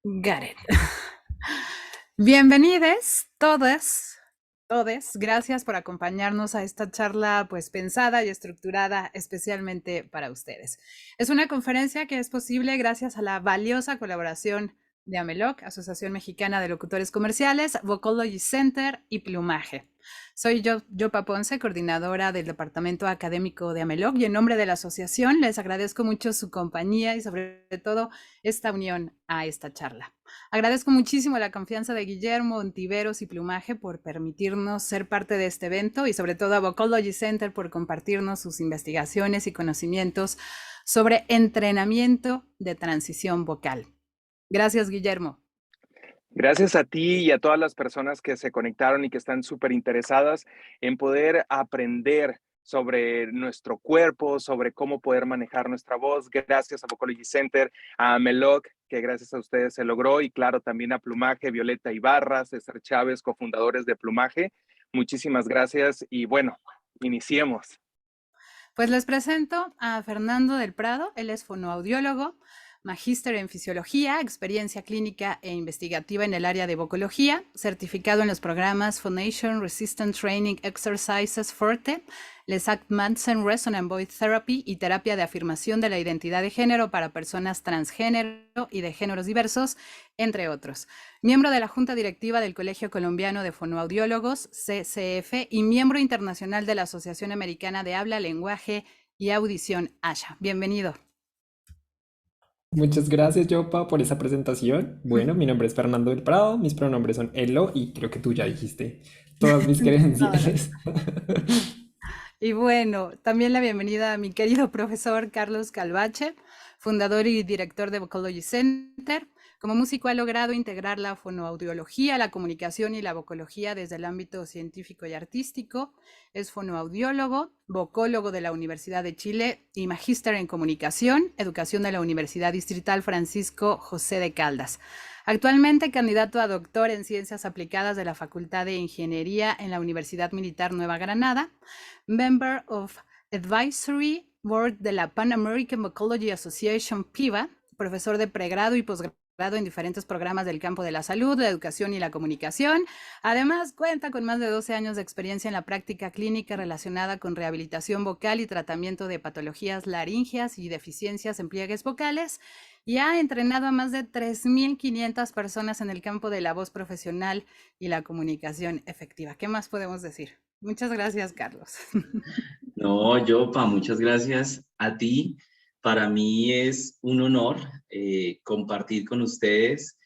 Got it. Bienvenidos todas, todes. Gracias por acompañarnos a esta charla pues pensada y estructurada especialmente para ustedes. Es una conferencia que es posible gracias a la valiosa colaboración de AMELOC, Asociación Mexicana de Locutores Comerciales, Vocology Center y Plumaje. Soy Yopa Ponce, coordinadora del Departamento Académico de AMELOC, y en nombre de la asociación les agradezco mucho su compañía y sobre todo esta unión a esta charla. Agradezco muchísimo la confianza de Guillermo, Ontiveros y Plumaje por permitirnos ser parte de este evento y sobre todo a Vocology Center por compartirnos sus investigaciones y conocimientos sobre entrenamiento de transición vocal. Gracias, Guillermo. Gracias a ti y a todas las personas que se conectaron y que están súper interesadas en poder aprender sobre nuestro cuerpo, sobre cómo poder manejar nuestra voz. Gracias a Vocology Center, a Meloc, que gracias a ustedes se logró, y claro, también a Plumaje, Violeta Ibarra, César Chávez, cofundadores de Plumaje. Muchísimas gracias y bueno, iniciemos. Pues les presento a Fernando del Prado. Él es fonoaudiólogo, magíster en fisiología, experiencia clínica e investigativa en el área de vocología, certificado en los programas Phonation Resistant Training Exercises Forte, Les Act Madsen Resonant Voice Therapy y terapia de afirmación de la identidad de género para personas transgénero y de géneros diversos, entre otros. Miembro de la Junta Directiva del Colegio Colombiano de Fonoaudiólogos, CCF, y miembro internacional de la Asociación Americana de Habla, Lenguaje y Audición, ASHA. Bienvenido. Muchas gracias, Yopa, por esa presentación. Bueno, mi nombre es Fernando del Prado, mis pronombres son Elo y creo que tú ya dijiste todas mis credenciales. Y bueno, también la bienvenida a mi querido profesor Carlos Calvache, fundador y director de Vocology Center. Como músico ha logrado integrar la fonoaudiología, la comunicación y la vocología desde el ámbito científico y artístico. Es fonoaudiólogo, vocólogo de la Universidad de Chile y magíster en comunicación, educación de la Universidad Distrital Francisco José de Caldas. Actualmente candidato a doctor en Ciencias Aplicadas de la Facultad de Ingeniería en la Universidad Militar Nueva Granada, Member of Advisory Board de la Pan American Vocology Association, PIVA, profesor de pregrado y posgrado en diferentes programas del campo de la salud, la educación y la comunicación. Además, cuenta con más de 12 años de experiencia en la práctica clínica relacionada con rehabilitación vocal y tratamiento de patologías laringeas y deficiencias en pliegues vocales, y ha entrenado a más de 3.500 personas en el campo de la voz profesional y la comunicación efectiva. ¿Qué más podemos decir? Muchas gracias, Carlos. No, Yopa, muchas gracias a ti. Para mí es un honor compartir con ustedes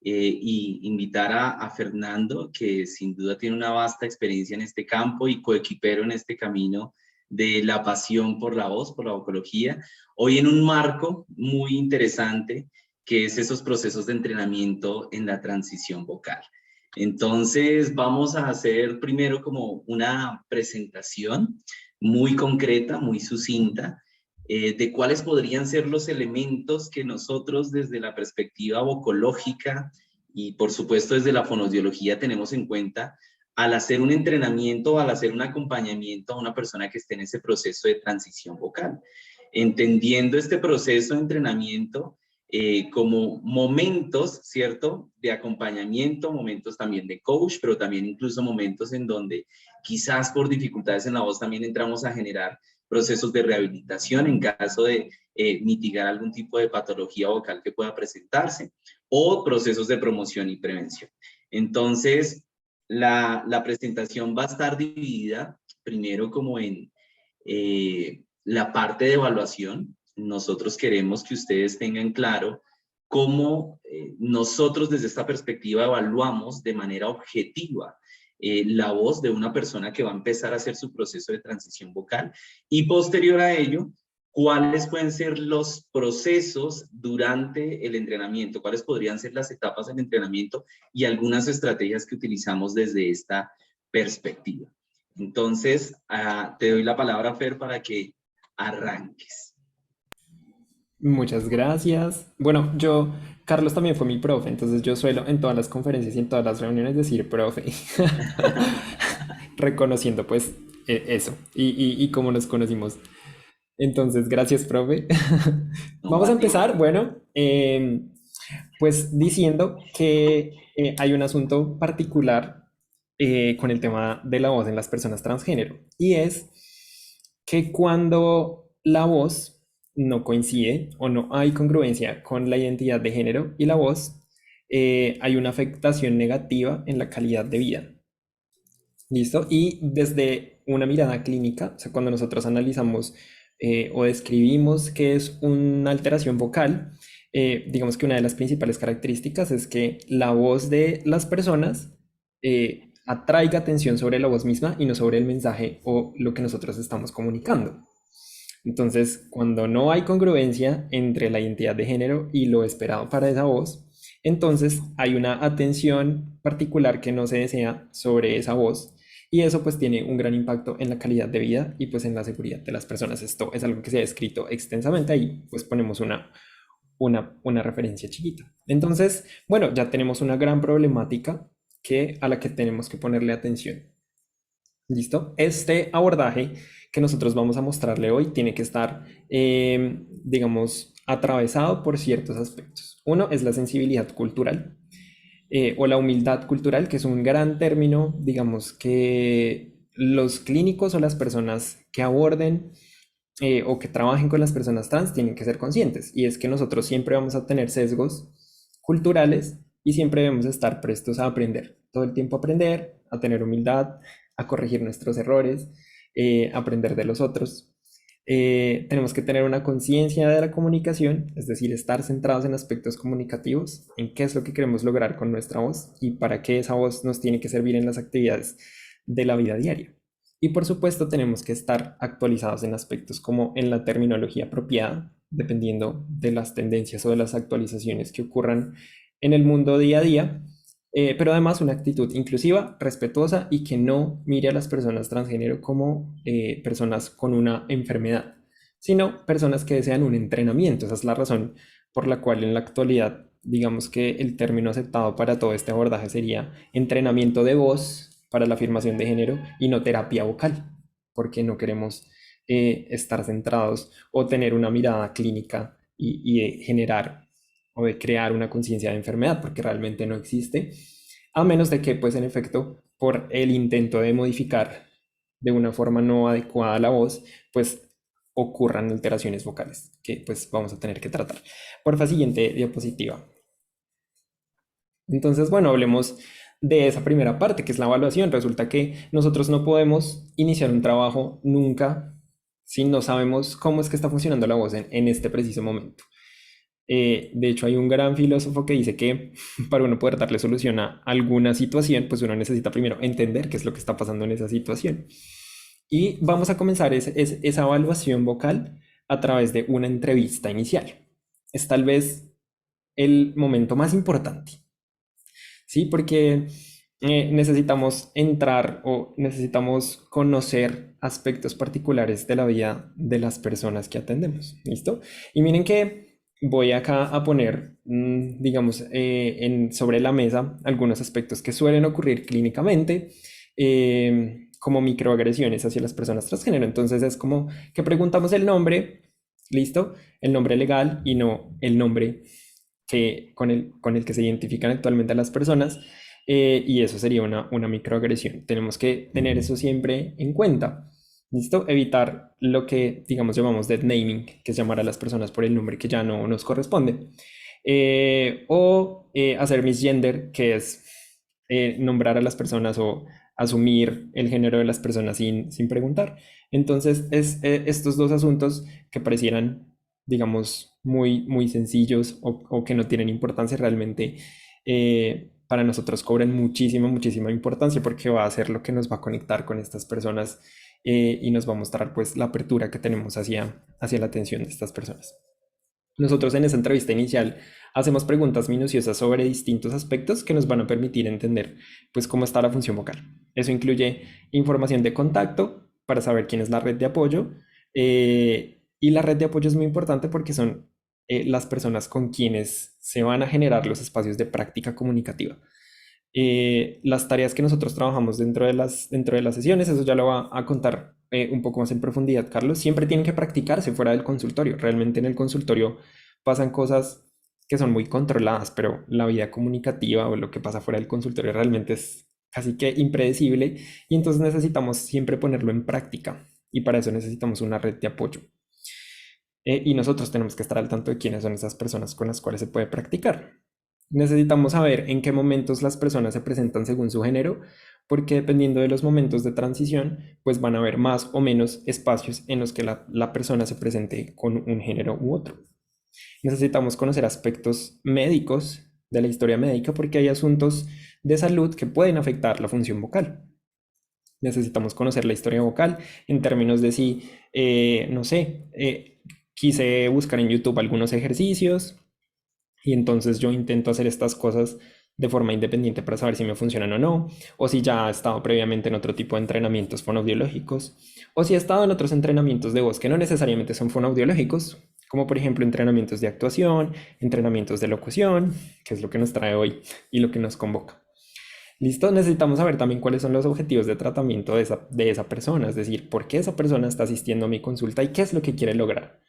y invitar a Fernando, que sin duda tiene una vasta experiencia en este campo y coequipero en este camino de la pasión por la voz, por la vocología, hoy en un marco muy interesante que es esos procesos de entrenamiento en la transición vocal. Entonces vamos a hacer primero como una presentación muy concreta, muy sucinta, de cuáles podrían ser los elementos que nosotros desde la perspectiva vocológica y por supuesto desde la fonoaudiología tenemos en cuenta al hacer un entrenamiento, al hacer un acompañamiento a una persona que esté en ese proceso de transición vocal. Entendiendo este proceso de entrenamiento como momentos, ¿cierto?, de acompañamiento, momentos también de coach, pero también incluso momentos en donde quizás por dificultades en la voz también entramos a generar procesos de rehabilitación en caso de mitigar algún tipo de patología vocal que pueda presentarse, o procesos de promoción y prevención. Entonces, la presentación va a estar dividida primero como en la parte de evaluación. Nosotros queremos que ustedes tengan claro cómo nosotros desde esta perspectiva evaluamos de manera objetiva la voz de una persona que va a empezar a hacer su proceso de transición vocal, y posterior a ello, cuáles pueden ser los procesos durante el entrenamiento, cuáles podrían ser las etapas del entrenamiento y algunas estrategias que utilizamos desde esta perspectiva. Entonces, te doy la palabra, Fer, para que arranques. Muchas gracias. Bueno, Carlos también fue mi profe, entonces yo suelo en todas las conferencias y en todas las reuniones decir profe, reconociendo pues eso y cómo nos conocimos. Entonces, gracias, profe. No, Vamos a a ti. empezar. Bueno, pues diciendo que hay un asunto particular con el tema de la voz en las personas transgénero, y es que cuando la voz no coincide o no hay congruencia con la identidad de género y la voz, hay una afectación negativa en la calidad de vida. ¿Listo? Y desde una mirada clínica, o sea, cuando nosotros analizamos o describimos qué es una alteración vocal, digamos que una de las principales características es que la voz de las personas atraiga atención sobre la voz misma y no sobre el mensaje o lo que nosotros estamos comunicando. Entonces, cuando no hay congruencia entre la identidad de género y lo esperado para esa voz, entonces hay una atención particular que no se desea sobre esa voz, y eso pues tiene un gran impacto en la calidad de vida y pues en la seguridad de las personas. Esto es algo que se ha escrito extensamente, ahí pues ponemos una referencia chiquita. Entonces, bueno, ya tenemos una gran problemática a la que tenemos que ponerle atención. ¿Listo? Este abordaje que nosotros vamos a mostrarle hoy tiene que estar, digamos, atravesado por ciertos aspectos. Uno es la sensibilidad cultural o la humildad cultural, que es un gran término, digamos, que los clínicos o las personas que aborden o que trabajen con las personas trans tienen que ser conscientes. Y es que nosotros siempre vamos a tener sesgos culturales y siempre debemos estar prestos a aprender. Todo el tiempo aprender, a tener humildad, a corregir nuestros errores, aprender de los otros. Tenemos que tener una conciencia de la comunicación, es decir, estar centrados en aspectos comunicativos, en qué es lo que queremos lograr con nuestra voz y para qué esa voz nos tiene que servir en las actividades de la vida diaria. Y por supuesto tenemos que estar actualizados en aspectos como en la terminología apropiada, dependiendo de las tendencias o de las actualizaciones que ocurran en el mundo día a día, pero además una actitud inclusiva, respetuosa y que no mire a las personas transgénero como personas con una enfermedad, sino personas que desean un entrenamiento. Esa es la razón por la cual en la actualidad, digamos que el término aceptado para todo este abordaje sería entrenamiento de voz para la afirmación de género y no terapia vocal, porque no queremos estar centrados o tener una mirada clínica y generar o de crear una conciencia de enfermedad, porque realmente no existe, a menos de que, pues en efecto, por el intento de modificar de una forma no adecuada la voz, pues ocurran alteraciones vocales, que pues vamos a tener que tratar. Porfa, siguiente diapositiva. Entonces, bueno, hablemos de esa primera parte, que es la evaluación. Resulta que nosotros no podemos iniciar un trabajo nunca si no sabemos cómo es que está funcionando la voz en este preciso momento. De hecho, hay un gran filósofo que dice que para uno poder darle solución a alguna situación, pues uno necesita primero entender qué es lo que está pasando en esa situación. Y vamos a comenzar esa evaluación vocal a través de una entrevista inicial. Es tal vez el momento más importante, ¿sí? Porque necesitamos entrar o necesitamos conocer aspectos particulares de la vida de las personas que atendemos, ¿listo? Y miren que voy acá a poner, digamos, sobre la mesa algunos aspectos que suelen ocurrir clínicamente, como microagresiones hacia las personas transgénero. Entonces es como que preguntamos el nombre, listo, el nombre legal y no el nombre con el que se identifican actualmente a las personas, y eso sería una microagresión. Tenemos que tener eso siempre en cuenta. ¿Listo? Evitar lo que, digamos, llamamos dead naming, que es llamar a las personas por el nombre que ya no nos corresponde. Hacer misgender, que es nombrar a las personas o asumir el género de las personas sin preguntar. Entonces, estos dos asuntos que parecieran, digamos, muy sencillos o que no tienen importancia realmente, para nosotros cobran muchísima importancia, porque va a ser lo que nos va a conectar con estas personas y nos va a mostrar pues la apertura que tenemos hacia la atención de estas personas. Nosotros en esa entrevista inicial hacemos preguntas minuciosas sobre distintos aspectos que nos van a permitir entender pues cómo está la función vocal. Eso incluye información de contacto para saber quién es la red de apoyo, y la red de apoyo es muy importante porque son las personas con quienes se van a generar los espacios de práctica comunicativa. Las tareas que nosotros trabajamos dentro de las sesiones, eso ya lo va a contar un poco más en profundidad Carlos, siempre tienen que practicarse fuera del consultorio. Realmente en el consultorio pasan cosas que son muy controladas, pero la vida comunicativa o lo que pasa fuera del consultorio realmente es casi que impredecible y entonces necesitamos siempre ponerlo en práctica y para eso necesitamos una red de apoyo. Y nosotros tenemos que estar al tanto de quiénes son esas personas con las cuales se puede practicar. Necesitamos saber en qué momentos las personas se presentan según su género, porque dependiendo de los momentos de transición, pues van a haber más o menos espacios en los que la persona se presente con un género u otro. Necesitamos conocer aspectos médicos de la historia médica porque hay asuntos de salud que pueden afectar la función vocal. Necesitamos conocer la historia vocal en términos de si, no sé, quise buscar en YouTube algunos ejercicios y entonces yo intento hacer estas cosas de forma independiente para saber si me funcionan o no, o si ya he estado previamente en otro tipo de entrenamientos fonoaudiológicos, o si he estado en otros entrenamientos de voz que no necesariamente son fonoaudiológicos, como por ejemplo entrenamientos de actuación, entrenamientos de locución, que es lo que nos trae hoy y lo que nos convoca. Listo, necesitamos saber también cuáles son los objetivos de tratamiento de esa persona, es decir, por qué esa persona está asistiendo a mi consulta y qué es lo que quiere lograr.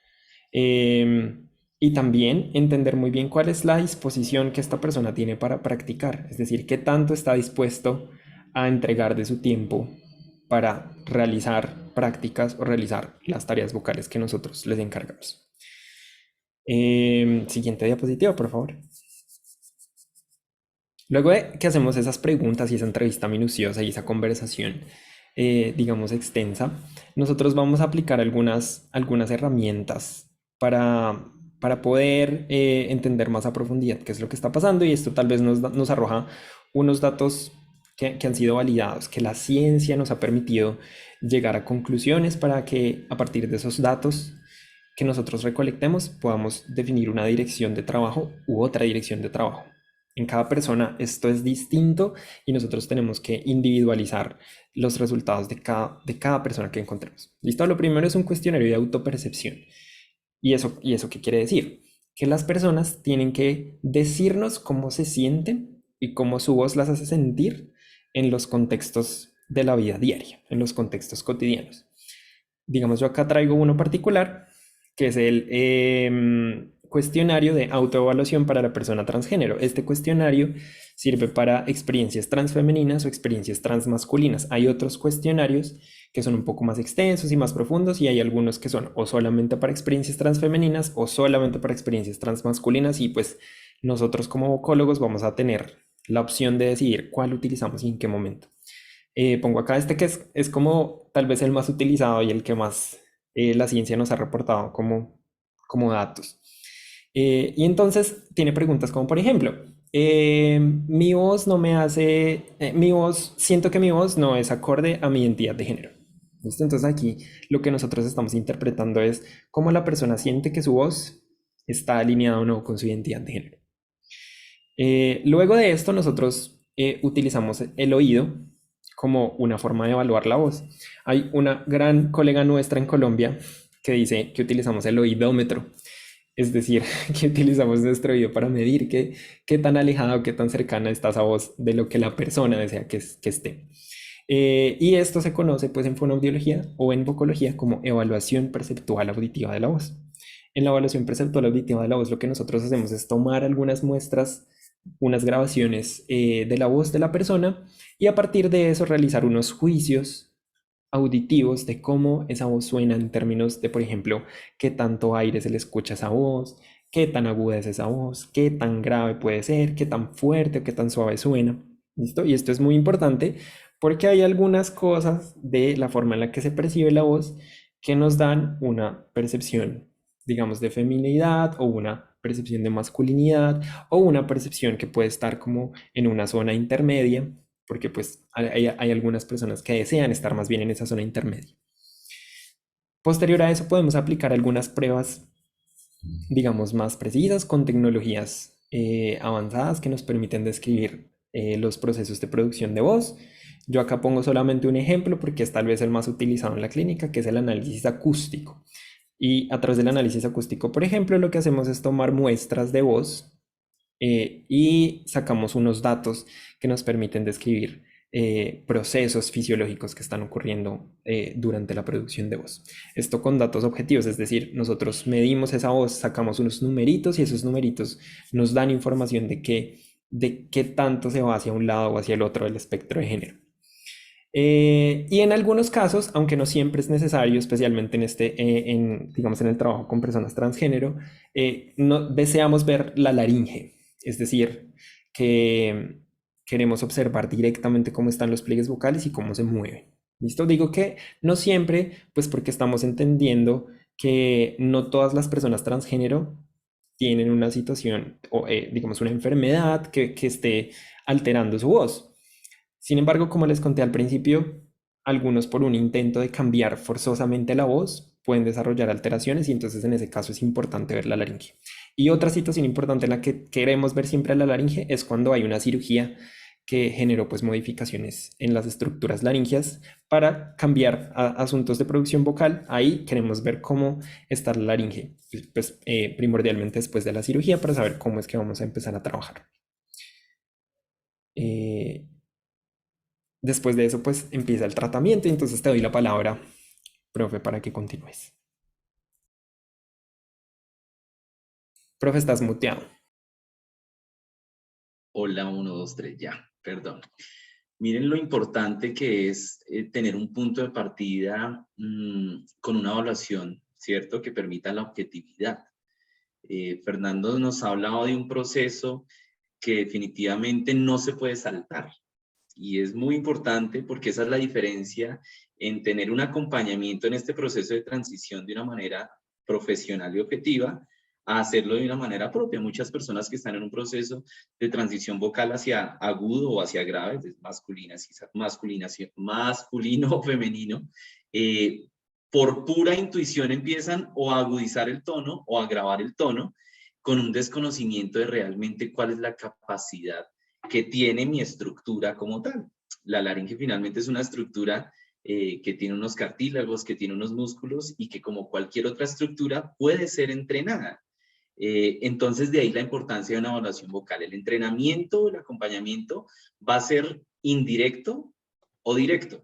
Y también entender muy bien cuál es la disposición que esta persona tiene para practicar, es decir, qué tanto está dispuesto a entregar de su tiempo para realizar prácticas o realizar las tareas vocales que nosotros les encargamos. Siguiente diapositiva, por favor. Luego de que hacemos esas preguntas y esa entrevista minuciosa y esa conversación, digamos, extensa, nosotros vamos a aplicar algunas herramientas para poder entender más a profundidad qué es lo que está pasando y esto tal vez nos arroja unos datos que han sido validados, que la ciencia nos ha permitido llegar a conclusiones para que a partir de esos datos que nosotros recolectemos podamos definir una dirección de trabajo u otra dirección de trabajo. En cada persona esto es distinto y nosotros tenemos que individualizar los resultados de cada persona que encontremos. ¿Listo? Lo primero es un cuestionario de autopercepción. ¿Y eso qué quiere decir? Que las personas tienen que decirnos cómo se sienten y cómo su voz las hace sentir en los contextos de la vida diaria, en los contextos cotidianos. Digamos, yo acá traigo uno particular, que es el cuestionario de autoevaluación para la persona transgénero. Este cuestionario sirve para experiencias transfemeninas o experiencias transmasculinas. Hay otros cuestionarios que son un poco más extensos y más profundos y hay algunos que son o solamente para experiencias transfemeninas o solamente para experiencias transmasculinas y pues nosotros como vocólogos vamos a tener la opción de decidir cuál utilizamos y en qué momento. Pongo acá este que es como tal vez el más utilizado y el que más la ciencia nos ha reportado como datos. Y entonces tiene preguntas como por ejemplo, mi voz no me hace, siento que mi voz no es acorde a mi identidad de género. ¿Listo? Entonces aquí lo que nosotros estamos interpretando es cómo la persona siente que su voz está alineada o no con su identidad de género. Luego de esto nosotros utilizamos el oído como una forma de evaluar la voz. Hay una gran colega nuestra en Colombia que dice que utilizamos el oidómetro, es decir, que utilizamos nuestro oído para medir qué tan alejada o qué tan cercana está esa voz de lo que la persona desea que esté. Y esto se conoce pues en fonoaudiología o en vocología como evaluación perceptual auditiva de la voz. En la evaluación perceptual auditiva de la voz lo que nosotros hacemos es tomar algunas muestras, unas grabaciones de la voz de la persona y a partir de eso realizar unos juicios auditivos de cómo esa voz suena en términos de, por ejemplo, qué tanto aire se le escucha a esa voz, qué tan aguda es esa voz, qué tan grave puede ser, qué tan fuerte o qué tan suave suena. ¿Listo? Y esto es muy importante porque hay algunas cosas de la forma en la que se percibe la voz que nos dan una percepción, digamos, de feminidad o una percepción de masculinidad o una percepción que puede estar como en una zona intermedia, porque pues hay algunas personas que desean estar más bien en esa zona intermedia. Posterior a eso podemos aplicar algunas pruebas, digamos, más precisas con tecnologías avanzadas que nos permiten describir los procesos de producción de voz. Yo acá pongo solamente un ejemplo porque es tal vez el más utilizado en la clínica, que es el análisis acústico. Y a través del análisis acústico, por ejemplo, lo que hacemos es tomar muestras de voz y sacamos unos datos que nos permiten describir procesos fisiológicos que están ocurriendo durante la producción de voz. Esto con datos objetivos, es decir, nosotros medimos esa voz, sacamos unos numeritos y esos numeritos nos dan información de qué tanto se va hacia un lado o hacia el otro del espectro de género. Y en algunos casos, aunque no siempre es necesario, especialmente digamos, en el trabajo con personas transgénero, no deseamos ver la laringe, es decir, que queremos observar directamente cómo están los pliegues vocales y cómo se mueven. ¿Listo? Digo que no siempre, pues porque estamos entendiendo que no todas las personas transgénero tienen una situación o, digamos, una enfermedad que esté alterando su voz. Sin embargo, como les conté al principio, algunos por un intento de cambiar forzosamente la voz pueden desarrollar alteraciones y entonces en ese caso es importante ver la laringe. Y otra situación importante en la que queremos ver siempre la laringe es cuando hay una cirugía que generó pues modificaciones en las estructuras laringeas para cambiar asuntos de producción vocal. Ahí queremos ver cómo está la laringe, pues, primordialmente después de la cirugía para saber cómo es que vamos a empezar a trabajar. Después de eso, pues empieza el tratamiento y entonces te doy la palabra, profe, para que continúes. Profe, estás muteado. Hola, 1, 2, 3, ya, perdón. Miren lo importante que es tener un punto de partida con una evaluación, ¿cierto? Que permita la objetividad. Fernando nos ha hablado de un proceso que definitivamente no se puede saltar. Y es muy importante porque esa es la diferencia en tener un acompañamiento en este proceso de transición de una manera profesional y objetiva a hacerlo de una manera propia. Muchas personas que están en un proceso de transición vocal hacia agudo o hacia grave, masculino o femenino, por pura intuición empiezan o a agudizar el tono o a agravar el tono con un desconocimiento de realmente cuál es la capacidad que tiene mi estructura como tal. La laringe finalmente es una estructura que tiene unos cartílagos, que tiene unos músculos y que como cualquier otra estructura puede ser entrenada. Entonces de ahí la importancia de una evaluación vocal. El entrenamiento, el acompañamiento va a ser indirecto o directo.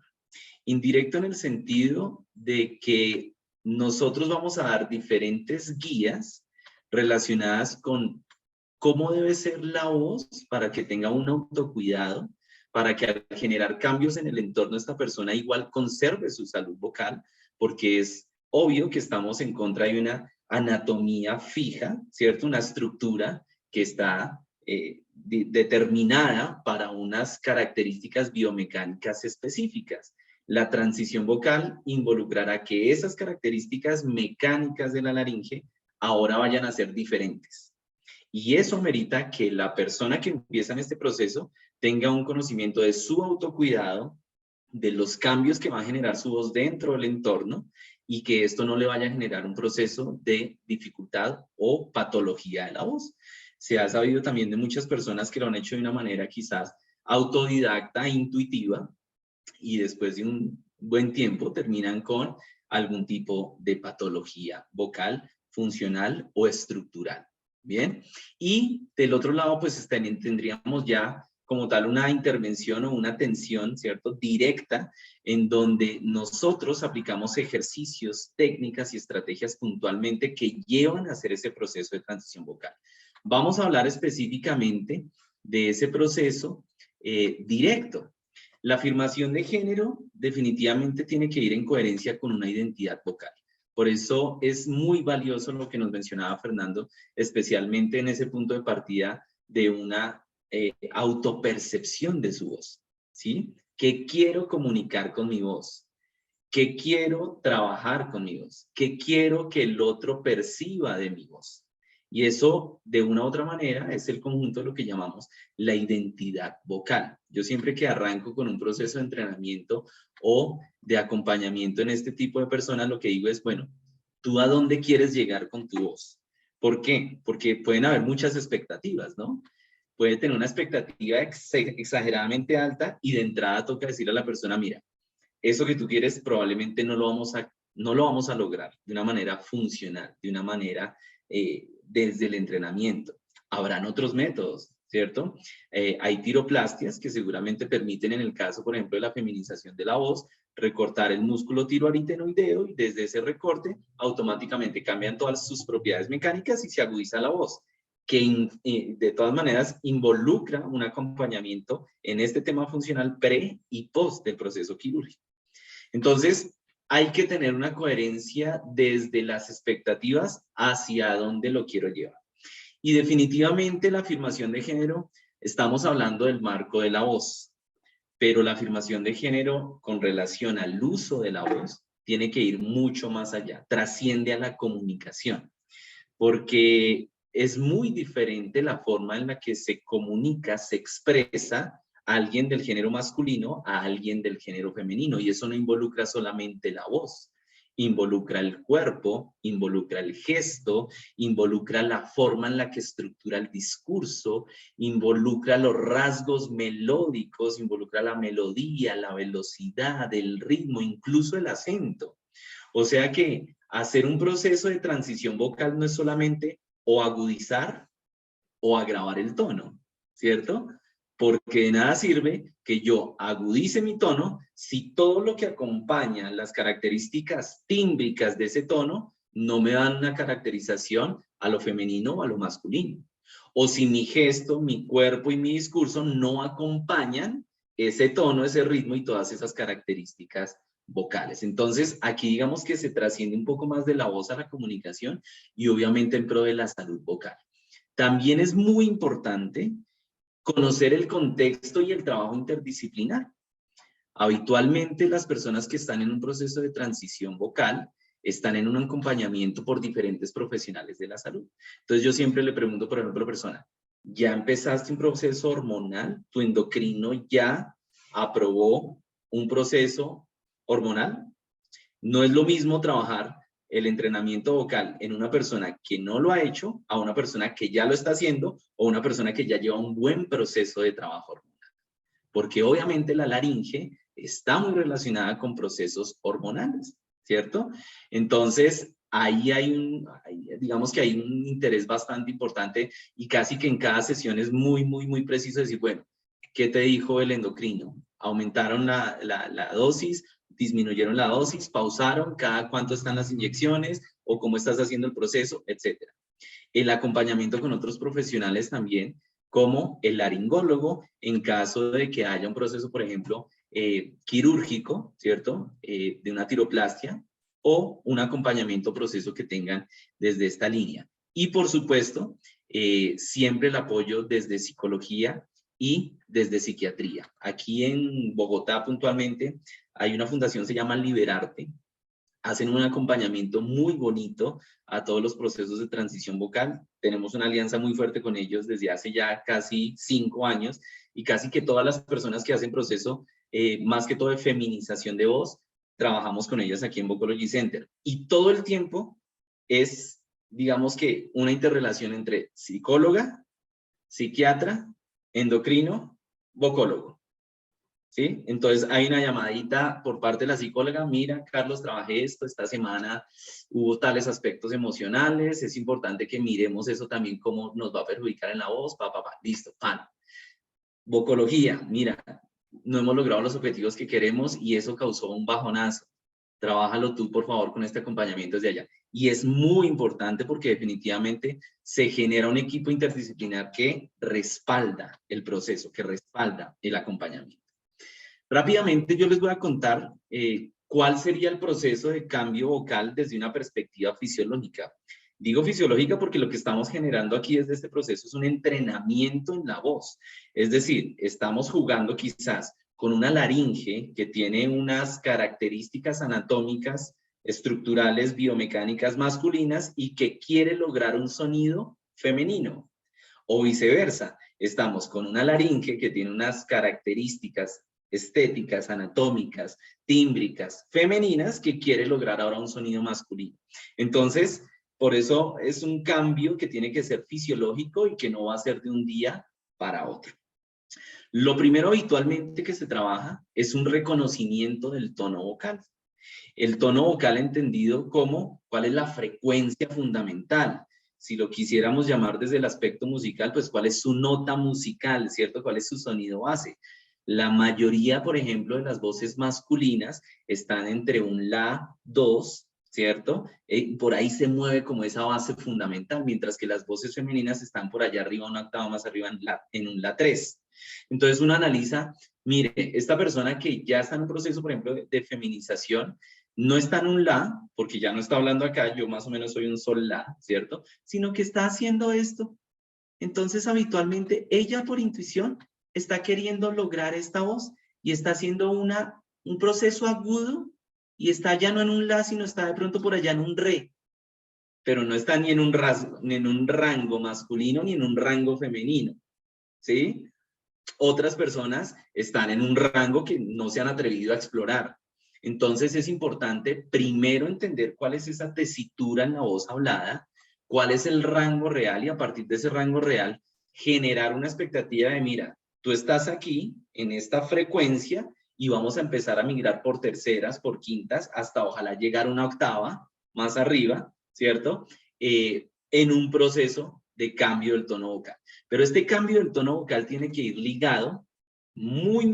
Indirecto en el sentido de que nosotros vamos a dar diferentes guías relacionadas con cómo debe ser la voz para que tenga un autocuidado, para que al generar cambios en el entorno esta persona igual conserve su salud vocal, porque es obvio que estamos en contra de una anatomía fija, ¿cierto? Una estructura que está determinada para unas características biomecánicas específicas. La transición vocal involucrará que esas características mecánicas de la laringe ahora vayan a ser diferentes. Y eso merita que la persona que empieza en este proceso tenga un conocimiento de su autocuidado, de los cambios que va a generar su voz dentro del entorno y que esto no le vaya a generar un proceso de dificultad o patología de la voz. Se ha sabido también de muchas personas que lo han hecho de una manera quizás autodidacta, intuitiva, y después de un buen tiempo terminan con algún tipo de patología vocal, funcional o estructural. Bien, y del otro lado pues tendríamos ya como tal una intervención o una atención, ¿cierto? Directa, en donde nosotros aplicamos ejercicios, técnicas y estrategias puntualmente que llevan a hacer ese proceso de transición vocal. Vamos a hablar específicamente de ese proceso directo. La afirmación de género definitivamente tiene que ir en coherencia con una identidad vocal. Por eso es muy valioso lo que nos mencionaba Fernando, especialmente en ese punto de partida de una autopercepción de su voz, ¿sí? ¿Qué quiero comunicar con mi voz? ¿Qué quiero trabajar con mi voz? ¿Qué quiero que el otro perciba de mi voz? Y eso, de una u otra manera, es el conjunto de lo que llamamos la identidad vocal. Yo siempre que arranco con un proceso de entrenamiento o de acompañamiento en este tipo de personas, lo que digo es, bueno, ¿tú a dónde quieres llegar con tu voz? ¿Por qué? Porque pueden haber muchas expectativas, ¿no? Puede tener una expectativa exageradamente alta y de entrada toca decirle a la persona, mira, eso que tú quieres probablemente no lo vamos a lograr de una manera funcional, de una manera desde el entrenamiento. Habrán otros métodos, ¿cierto? Hay tiroplastias que seguramente permiten, en el caso, por ejemplo, de la feminización de la voz, recortar el músculo tiroaritenoideo y desde ese recorte automáticamente cambian todas sus propiedades mecánicas y se agudiza la voz, que de todas maneras involucra un acompañamiento en este tema funcional pre y post del proceso quirúrgico. Entonces, hay que tener una coherencia desde las expectativas hacia dónde lo quiero llevar. Y definitivamente la afirmación de género, estamos hablando del marco de la voz, pero la afirmación de género con relación al uso de la voz tiene que ir mucho más allá, trasciende a la comunicación, porque es muy diferente la forma en la que se comunica, se expresa alguien del género masculino a alguien del género femenino, y eso no involucra solamente la voz, involucra el cuerpo, involucra el gesto, involucra la forma en la que estructura el discurso, involucra los rasgos melódicos, involucra la melodía, la velocidad, el ritmo, incluso el acento. O sea que hacer un proceso de transición vocal no es solamente o agudizar o agravar el tono, ¿cierto? Porque de nada sirve que yo agudice mi tono si todo lo que acompaña las características tímbricas de ese tono no me dan una caracterización a lo femenino o a lo masculino. O si mi gesto, mi cuerpo y mi discurso no acompañan ese tono, ese ritmo y todas esas características vocales. Entonces, aquí digamos que se trasciende un poco más de la voz a la comunicación y obviamente en pro de la salud vocal. También es muy importante conocer el contexto y el trabajo interdisciplinar. Habitualmente las personas que están en un proceso de transición vocal están en un acompañamiento por diferentes profesionales de la salud. Entonces yo siempre le pregunto, por ejemplo, a la persona, ¿ya empezaste un proceso hormonal? ¿Tu endocrino ya aprobó un proceso hormonal? No es lo mismo trabajar el entrenamiento vocal en una persona que no lo ha hecho a una persona que ya lo está haciendo o una persona que ya lleva un buen proceso de trabajo hormonal. Porque obviamente la laringe está muy relacionada con procesos hormonales, ¿cierto? Entonces, digamos que hay un interés bastante importante y casi que en cada sesión es muy preciso decir, bueno, ¿qué te dijo el endocrino? ¿Aumentaron la dosis? ¿Disminuyeron la dosis? ¿Pausaron? ¿Cada cuánto están las inyecciones? ¿O cómo estás haciendo el proceso? Etcétera. El acompañamiento con otros profesionales también, como el laringólogo, en caso de que haya un proceso, por ejemplo, quirúrgico, ¿cierto? De una tiroplastia, o un acompañamiento proceso que tengan desde esta línea. Y por supuesto, siempre el apoyo desde psicología y desde psiquiatría. Aquí en Bogotá puntualmente hay una fundación, se llama Liberarte. Hacen un acompañamiento muy bonito a todos los procesos de transición vocal. Tenemos una alianza muy fuerte con ellos desde hace ya casi 5 años y casi que todas las personas que hacen proceso, más que todo de feminización de voz, trabajamos con ellas aquí en Vocology Center. Y todo el tiempo es, digamos que, una interrelación entre psicóloga, psiquiatra, endocrino, vocólogo. ¿Sí? Entonces hay una llamadita por parte de la psicóloga, mira, Carlos, trabajé esto, esta semana hubo tales aspectos emocionales, es importante que miremos eso también, cómo nos va a perjudicar en la voz, listo, pan. Vocología, mira, no hemos logrado los objetivos que queremos y eso causó un bajonazo. Trabájalo tú, por favor, con este acompañamiento desde allá. Y es muy importante porque definitivamente se genera un equipo interdisciplinar que respalda el proceso, que respalda el acompañamiento. Rápidamente yo les voy a contar cuál sería el proceso de cambio vocal desde una perspectiva fisiológica. Digo fisiológica porque lo que estamos generando aquí desde este proceso es un entrenamiento en la voz. Es decir, estamos jugando quizás con una laringe que tiene unas características anatómicas, estructurales, biomecánicas masculinas y que quiere lograr un sonido femenino. O viceversa, estamos con una laringe que tiene unas características estéticas, anatómicas, tímbricas, femeninas, que quiere lograr ahora un sonido masculino. Entonces, por eso es un cambio que tiene que ser fisiológico y que no va a ser de un día para otro. Lo primero habitualmente que se trabaja es un reconocimiento del tono vocal. El tono vocal entendido como cuál es la frecuencia fundamental. si lo quisiéramos llamar desde el aspecto musical, pues cuál es su nota musical, ¿cierto? ¿Cuál es su sonido base? La mayoría, por ejemplo, de las voces masculinas están entre un la, dos, ¿cierto? Por ahí se mueve como esa base fundamental, mientras que las voces femeninas están por allá arriba, una octava más arriba en un la 3. Entonces uno analiza, mire, esta persona que ya está en un proceso, por ejemplo, de feminización, no está en un la, porque ya no está hablando acá, yo más o menos soy un sol la, ¿cierto? Sino que está haciendo esto. Entonces habitualmente ella por intuición está queriendo lograr esta voz y está haciendo un proceso agudo y está ya no en un la, sino está de pronto por allá en un re, pero no está ni en un rango masculino ni en un rango femenino, ¿sí? Otras personas están en un rango que no se han atrevido a explorar. Entonces es importante primero entender cuál es esa tesitura en la voz hablada, cuál es el rango real y a partir de ese rango real generar una expectativa de, mira, tú estás aquí en esta frecuencia y vamos a empezar a migrar por terceras, por quintas, hasta ojalá llegar a una octava más arriba, ¿cierto? En un proceso de cambio del tono vocal. Pero este cambio del tono vocal tiene que ir ligado, muy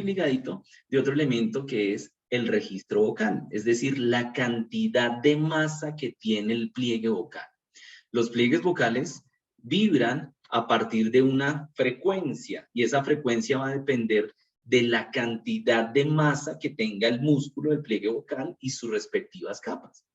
ligadito, de otro elemento que es el registro vocal, es decir, la cantidad de masa que tiene el pliegue vocal. Los pliegues vocales vibran a partir de una frecuencia y esa frecuencia va a depender de la cantidad de masa que tenga el músculo del pliegue vocal y sus respectivas capas.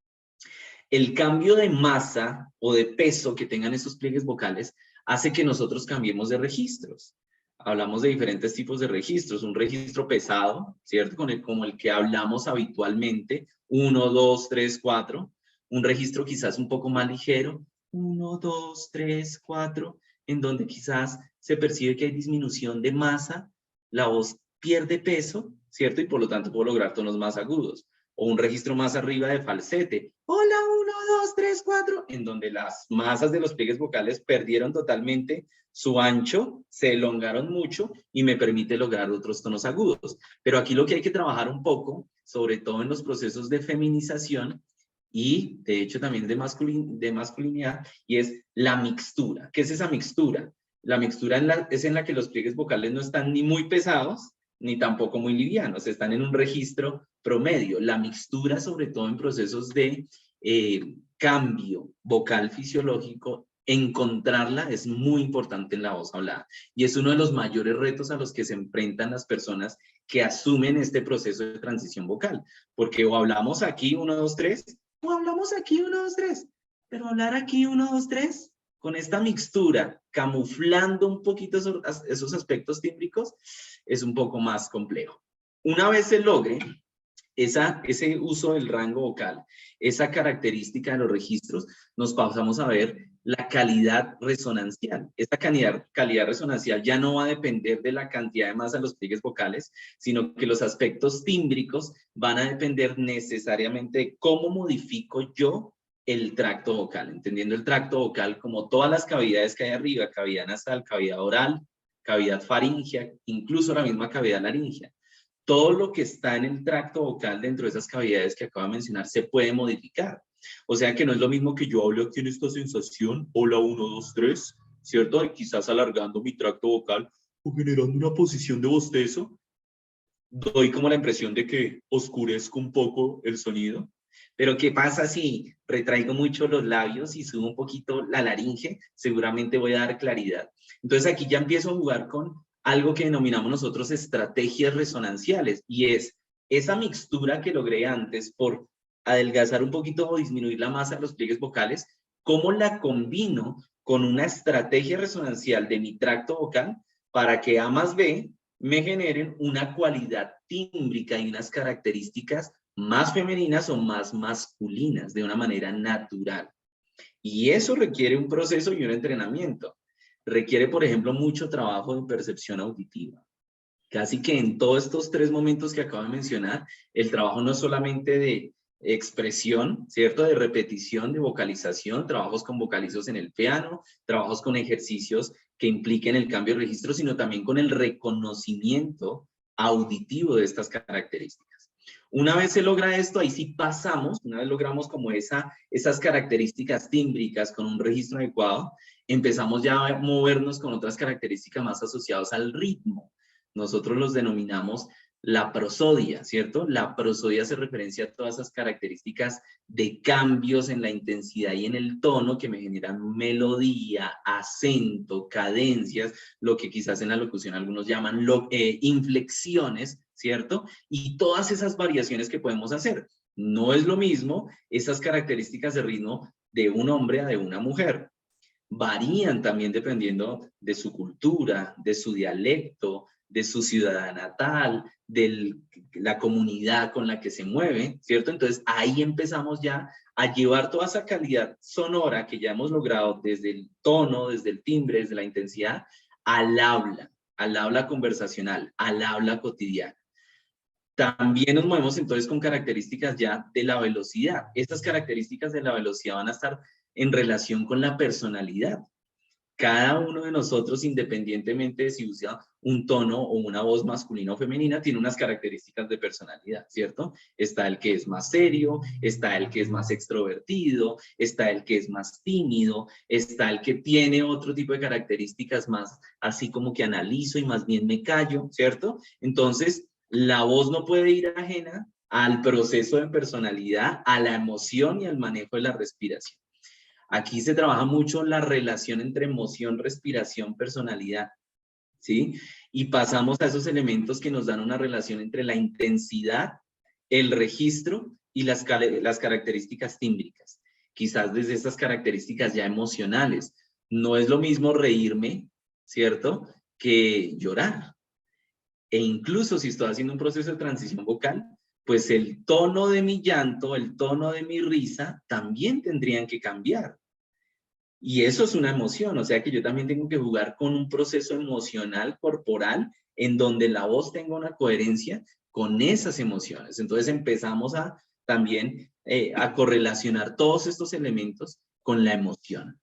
El cambio de masa o de peso que tengan esos pliegues vocales hace que nosotros cambiemos de registros. Hablamos de diferentes tipos de registros. Un registro pesado, ¿cierto? Como el que hablamos habitualmente, 1, 2, 3, 4. Un registro quizás un poco más ligero, 1, 2, 3, 4, en donde quizás se percibe que hay disminución de masa, la voz pierde peso, ¿cierto? Y por lo tanto puedo lograr tonos más agudos. O un registro más arriba de falsete. Hola, 1, 2, 3, 4. En donde las masas de los pliegues vocales perdieron totalmente su ancho, se elongaron mucho y me permite lograr otros tonos agudos. Pero aquí lo que hay que trabajar un poco, sobre todo en los procesos de feminización y de hecho también de masculinidad, y es la mixtura. ¿Qué es esa mixtura? La mixtura es en la que los pliegues vocales no están ni muy pesados, ni tampoco muy livianos, están en un registro promedio. La mixtura, sobre todo en procesos de cambio vocal fisiológico, encontrarla es muy importante en la voz hablada. Y es uno de los mayores retos a los que se enfrentan las personas que asumen este proceso de transición vocal. Porque o hablamos aquí 1, 2, 3, o hablamos aquí 1, 2, 3. Pero hablar aquí 1, 2, 3, con esta mixtura, camuflando un poquito esos aspectos tímbricos, es un poco más complejo. Una vez se logre ese uso del rango vocal, esa característica de los registros, nos pasamos a ver la calidad resonancial. Esta calidad resonancial ya no va a depender de la cantidad de masa de los pliegues vocales, sino que los aspectos tímbricos van a depender necesariamente de cómo modifico yo el tracto vocal, entendiendo el tracto vocal como todas las cavidades que hay arriba, cavidad nasal, cavidad oral, cavidad faríngea, incluso la misma cavidad laríngea. Todo lo que está en el tracto vocal dentro de esas cavidades que acabo de mencionar se puede modificar. O sea que no es lo mismo que yo hable aquí en esta sensación, hola 1, 2, 3, ¿cierto? Y quizás alargando mi tracto vocal o generando una posición de bostezo, doy como la impresión de que oscurezco un poco el sonido. Pero ¿qué pasa si retraigo mucho los labios y subo un poquito la laringe? Seguramente voy a dar claridad. Entonces aquí ya empiezo a jugar con algo que denominamos nosotros estrategias resonanciales, y es esa mixtura que logré antes por adelgazar un poquito o disminuir la masa de los pliegues vocales, ¿cómo la combino con una estrategia resonancial de mi tracto vocal para que A más B me generen una cualidad tímbrica y unas características más femeninas o más masculinas de una manera natural? Y eso requiere un proceso y un entrenamiento. Requiere, por ejemplo, mucho trabajo de percepción auditiva. Casi que en todos estos 3 momentos que acabo de mencionar, el trabajo no es solamente de expresión, ¿cierto? De repetición, de vocalización, trabajos con vocalizos en el piano, trabajos con ejercicios que impliquen el cambio de registro, sino también con el reconocimiento auditivo de estas características. Una vez se logra esto, ahí sí pasamos, una vez logramos como esas características tímbricas con un registro adecuado, empezamos ya a movernos con otras características más asociadas al ritmo. Nosotros los denominamos la prosodia, ¿cierto? La prosodia hace referencia a todas esas características de cambios en la intensidad y en el tono que me generan melodía, acento, cadencias, lo que quizás en la locución algunos llaman inflexiones, ¿cierto? Y todas esas variaciones que podemos hacer. No es lo mismo esas características de ritmo de un hombre a de una mujer. Varían también dependiendo de su cultura, de su dialecto, de su ciudad natal, de la comunidad con la que se mueve, ¿cierto? Entonces ahí empezamos ya a llevar toda esa calidad sonora que ya hemos logrado desde el tono, desde el timbre, desde la intensidad, al habla conversacional, al habla cotidiana. También nos movemos entonces con características ya de la velocidad. Estas características de la velocidad van a estar en relación con la personalidad. Cada uno de nosotros, independientemente de si usa un tono o una voz masculina o femenina, tiene unas características de personalidad, ¿cierto? Está el que es más serio, está el que es más extrovertido, está el que es más tímido, está el que tiene otro tipo de características más así como que analizo y más bien me callo, ¿cierto? Entonces, la voz no puede ir ajena al proceso de personalidad, a la emoción y al manejo de la respiración. Aquí se trabaja mucho la relación entre emoción, respiración, personalidad, ¿sí? Y pasamos a esos elementos que nos dan una relación entre la intensidad, el registro y las características tímbricas. Quizás desde estas características ya emocionales. No es lo mismo reírme, ¿cierto?, que llorar. E incluso si estoy haciendo un proceso de transición vocal, pues el tono de mi llanto, el tono de mi risa, también tendrían que cambiar. Y eso es una emoción, o sea que yo también tengo que jugar con un proceso emocional corporal en donde la voz tenga una coherencia con esas emociones. Entonces empezamos a también a correlacionar todos estos elementos con la emoción.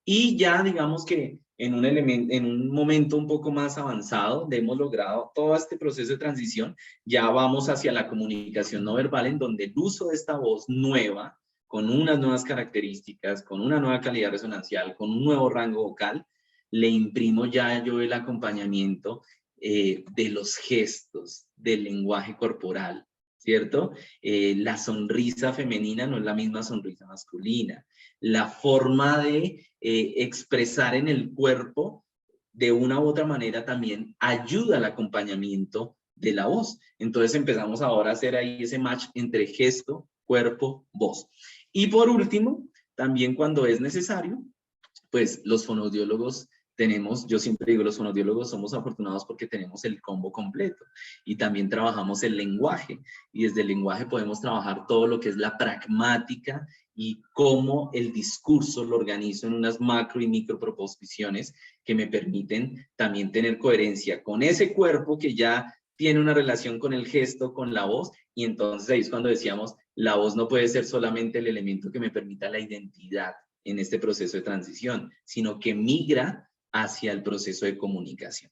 Y ya digamos que en un momento un poco más avanzado, donde hemos logrado todo este proceso de transición, ya vamos hacia la comunicación no verbal, en donde el uso de esta voz nueva, con unas nuevas características, con una nueva calidad resonancial, con un nuevo rango vocal, le imprimo ya yo el acompañamiento de los gestos, del lenguaje corporal, ¿cierto? La sonrisa femenina no es la misma sonrisa masculina. La forma de expresar en el cuerpo de una u otra manera también ayuda al acompañamiento de la voz. Entonces empezamos ahora a hacer ahí ese match entre gesto, cuerpo, voz. Y por último, también cuando es necesario, pues los fonoaudiólogos tenemos, yo siempre digo, los fonoaudiólogos somos afortunados porque tenemos el combo completo y también trabajamos el lenguaje y desde el lenguaje podemos trabajar todo lo que es la pragmática y cómo el discurso lo organizo en unas macro y micro proposiciones que me permiten también tener coherencia con ese cuerpo que ya tiene una relación con el gesto, con la voz, y entonces ahí es cuando decíamos, la voz no puede ser solamente el elemento que me permita la identidad en este proceso de transición, sino que migra hacia el proceso de comunicación.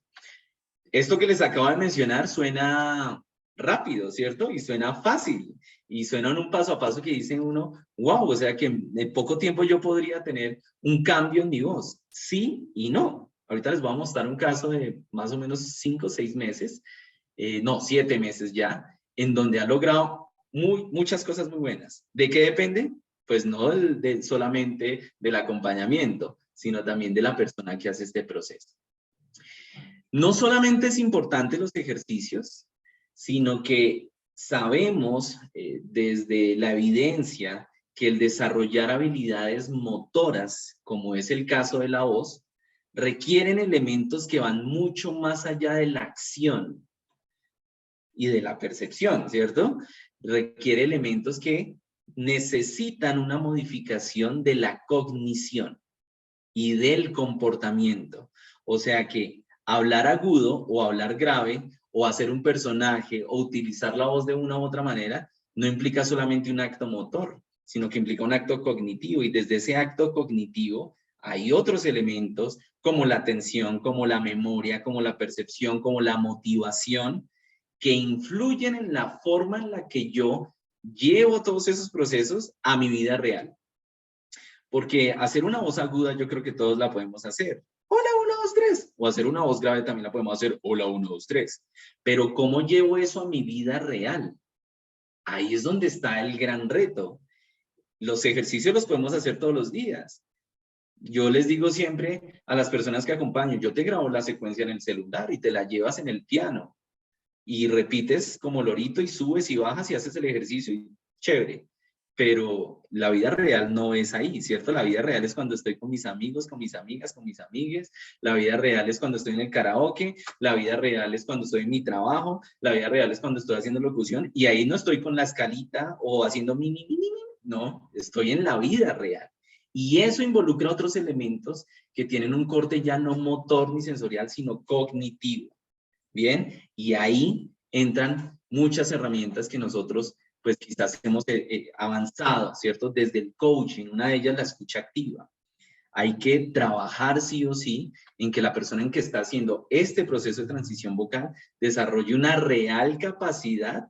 Esto que les acabo de mencionar suena rápido, ¿cierto? Y suena fácil, y suena en un paso a paso que dice uno, wow, o sea que en poco tiempo yo podría tener un cambio en mi voz. Sí y no. Ahorita les voy a mostrar un caso de más o menos 5 o 6 meses, no, 7 meses ya, en donde ha logrado muchas cosas muy buenas. ¿De qué depende? Pues no solamente del acompañamiento, sino también de la persona que hace este proceso. No solamente es importante los ejercicios, sino que sabemos desde la evidencia que el desarrollar habilidades motoras, como es el caso de la voz, requieren elementos que van mucho más allá de la acción y de la percepción, ¿cierto? Requiere elementos que necesitan una modificación de la cognición y del comportamiento. O sea que hablar agudo o hablar grave o hacer un personaje o utilizar la voz de una u otra manera no implica solamente un acto motor, sino que implica un acto cognitivo, y desde ese acto cognitivo hay otros elementos como la atención, como la memoria, como la percepción, como la motivación, que influyen en la forma en la que yo llevo todos esos procesos a mi vida real. Porque hacer una voz aguda yo creo que todos la podemos hacer. Hola, 1, 2, 3. O hacer una voz grave también la podemos hacer. Hola, 1, 2, 3. Pero ¿cómo llevo eso a mi vida real? Ahí es donde está el gran reto. Los ejercicios los podemos hacer todos los días. Yo les digo siempre a las personas que acompaño, yo te grabo la secuencia en el celular y te la llevas en el piano. Y repites como lorito y subes y bajas y haces el ejercicio y chévere. Pero la vida real no es ahí, ¿cierto? La vida real es cuando estoy con mis amigos, con mis amigas, con mis amigues. La vida real es cuando estoy en el karaoke. La vida real es cuando estoy en mi trabajo. La vida real es cuando estoy haciendo locución. Y ahí no estoy con la escalita o haciendo mini. No, estoy en la vida real. Y eso involucra otros elementos que tienen un corte ya no motor ni sensorial, sino cognitivo. Bien, y ahí entran muchas herramientas que nosotros pues quizás hemos avanzado, ¿cierto? Desde el coaching, una de ellas la escucha activa. Hay que trabajar sí o sí en que la persona en que está haciendo este proceso de transición vocal desarrolle una real capacidad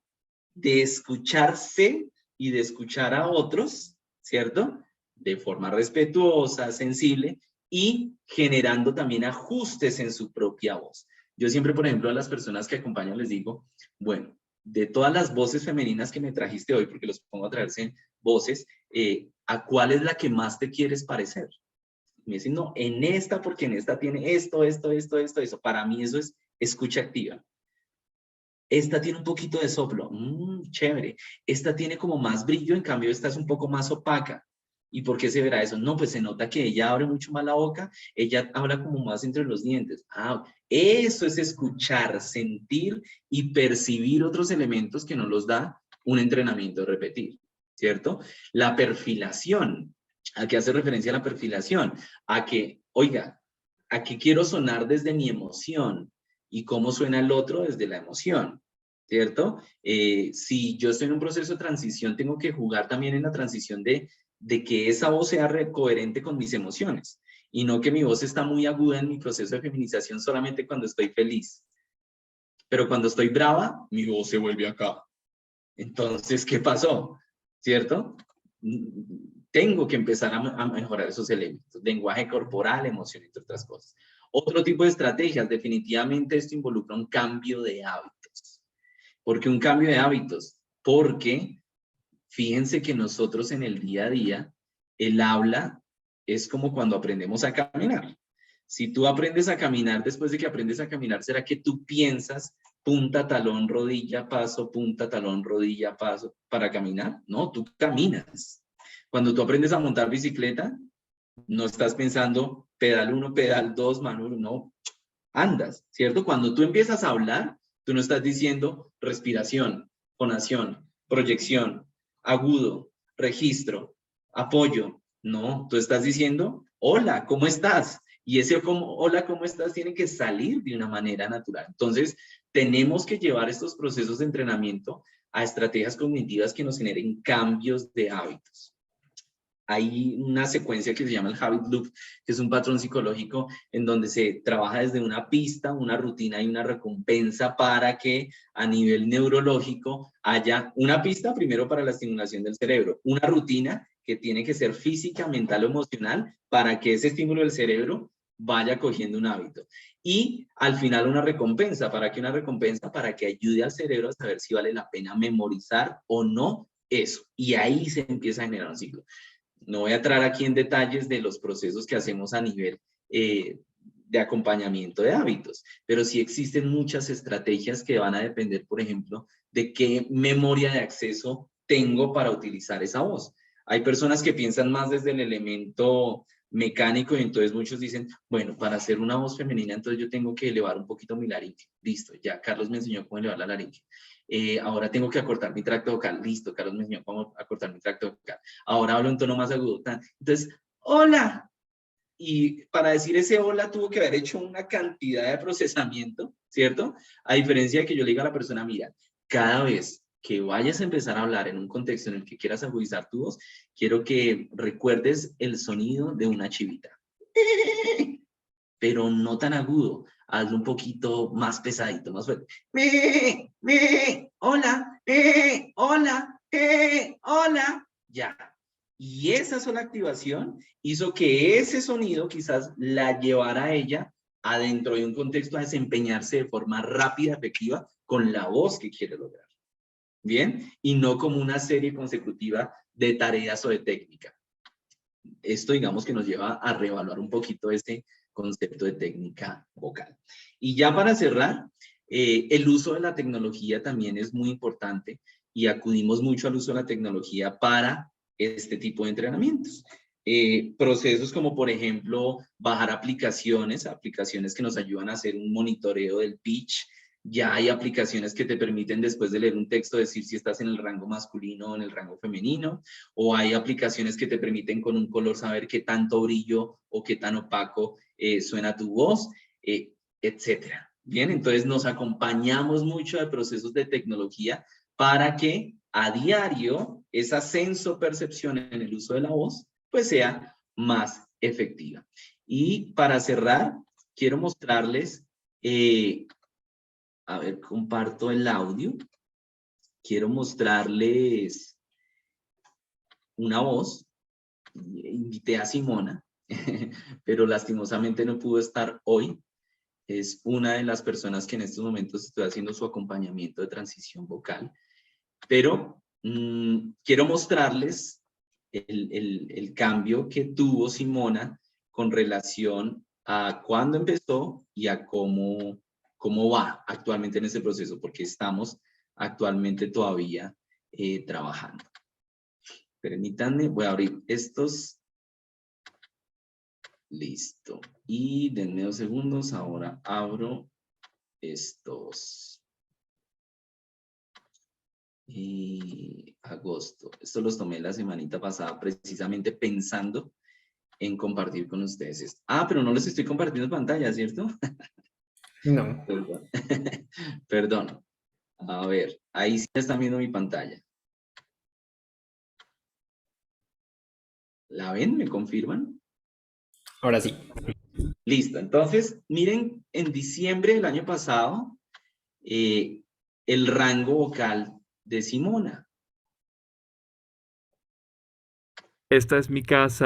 de escucharse y de escuchar a otros, ¿cierto? De forma respetuosa, sensible y generando también ajustes en su propia voz. Yo siempre, por ejemplo, a las personas que acompañan les digo, bueno, de todas las voces femeninas que me trajiste hoy, porque los pongo a traerse voces, ¿a cuál es la que más te quieres parecer? Me dicen, no, en esta, porque en esta tiene esto. Para mí eso es escucha activa. Esta tiene un poquito de soplo, chévere. Esta tiene como más brillo, en cambio esta es un poco más opaca. ¿Y por qué se verá eso? No, pues se nota que ella abre mucho más la boca, ella habla como más entre los dientes. Eso es escuchar, sentir y percibir otros elementos que nos los da un entrenamiento de repetir, ¿cierto? La perfilación, ¿a qué hace referencia la perfilación? A que, oiga, ¿a qué quiero sonar desde mi emoción? Y cómo suena el otro desde la emoción, ¿cierto? Si yo estoy en un proceso de transición, tengo que jugar también en la transición de que esa voz sea coherente con mis emociones y no que mi voz está muy aguda en mi proceso de feminización solamente cuando estoy feliz. Pero cuando estoy brava, mi voz se vuelve acá. Entonces, ¿qué pasó? ¿Cierto? Tengo que empezar a mejorar esos elementos, lenguaje corporal, emoción, entre otras cosas. Otro tipo de estrategias, definitivamente esto involucra un cambio de hábitos. ¿Por qué un cambio de hábitos? Porque fíjense que nosotros en el día a día, el habla es como cuando aprendemos a caminar. Si tú aprendes a caminar, después de que aprendes a caminar, ¿será que tú piensas punta, talón, rodilla, paso, punta, talón, rodilla, paso para caminar? No, tú caminas. Cuando tú aprendes a montar bicicleta, no estás pensando pedal 1, pedal 2, mano 1, no, andas, ¿cierto? Cuando tú empiezas a hablar, tú no estás diciendo respiración, fonación, proyección, agudo, registro, apoyo, no, tú estás diciendo hola, ¿cómo estás? Y ese hola, ¿cómo estás? Tiene que salir de una manera natural. Entonces, tenemos que llevar estos procesos de entrenamiento a estrategias cognitivas que nos generen cambios de hábitos. Hay una secuencia que se llama el habit loop, que es un patrón psicológico en donde se trabaja desde una pista, una rutina y una recompensa para que a nivel neurológico haya una pista primero para la estimulación del cerebro, una rutina que tiene que ser física, mental o emocional para que ese estímulo del cerebro vaya cogiendo un hábito. Y al final una recompensa, ¿para qué una recompensa? Para que ayude al cerebro a saber si vale la pena memorizar o no eso. Y ahí se empieza a generar un ciclo. No voy a entrar aquí en detalles de los procesos que hacemos a nivel de acompañamiento de hábitos, pero sí existen muchas estrategias que van a depender, por ejemplo, de qué memoria de acceso tengo para utilizar esa voz. Hay personas que piensan más desde el elemento mecánico y entonces muchos dicen, bueno, para hacer una voz femenina entonces yo tengo que elevar un poquito mi laringe. Listo, ya Carlos me enseñó cómo elevar la laringe. Ahora tengo que acortar mi tracto vocal. Listo, Carlos me enseñó cómo acortar mi tracto vocal. Ahora hablo en tono más agudo. Entonces, hola. Y para decir ese hola tuvo que haber hecho una cantidad de procesamiento, ¿cierto? A diferencia de que yo le diga a la persona, mira, cada vez que vayas a empezar a hablar en un contexto en el que quieras agudizar tu voz, quiero que recuerdes el sonido de una chivita. Pero no tan agudo. hazlo un poquito más pesadito, más fuerte. Hola, hola, hola, ya. Y esa sola activación hizo que ese sonido quizás la llevara a ella adentro de un contexto a desempeñarse de forma rápida, efectiva, con la voz que quiere lograr. ¿Bien? Y no como una serie consecutiva de tareas o de técnica. Esto, digamos, que nos lleva a reevaluar un poquito este concepto de técnica vocal. Y ya para cerrar, el uso de la tecnología también es muy importante y acudimos mucho al uso de la tecnología para este tipo de entrenamientos. Procesos como, por ejemplo, bajar aplicaciones que nos ayudan a hacer un monitoreo del pitch. Ya hay aplicaciones que te permiten, después de leer un texto, decir si estás en el rango masculino o en el rango femenino, o hay aplicaciones que te permiten con un color saber qué tanto brillo o qué tan opaco suena tu voz, etcétera. Bien, entonces nos acompañamos mucho de procesos de tecnología para que a diario esa sensopercepción en el uso de la voz pues sea más efectiva. Y para cerrar, quiero mostrarles, a ver, comparto el audio. Quiero mostrarles una voz. Invité a Simona, pero lastimosamente no pudo estar hoy. Es una de las personas que en estos momentos estoy haciendo su acompañamiento de transición vocal. Pero quiero mostrarles el cambio que tuvo Simona con relación a cuándo empezó y a cómo va actualmente en ese proceso, porque estamos actualmente todavía trabajando. Permítanme, voy a abrir estos. Listo. Y denme 2 segundos, ahora abro estos. Y agosto. Esto los tomé la semanita pasada precisamente pensando en compartir con ustedes esto. Ah, pero no les estoy compartiendo pantalla, ¿cierto? No. Perdón. Perdón. A ver, ahí sí están viendo mi pantalla. ¿La ven? ¿Me confirman? Ahora sí. Listo. Entonces, miren, en diciembre del año pasado, el rango vocal de Simona. Esta es mi casa.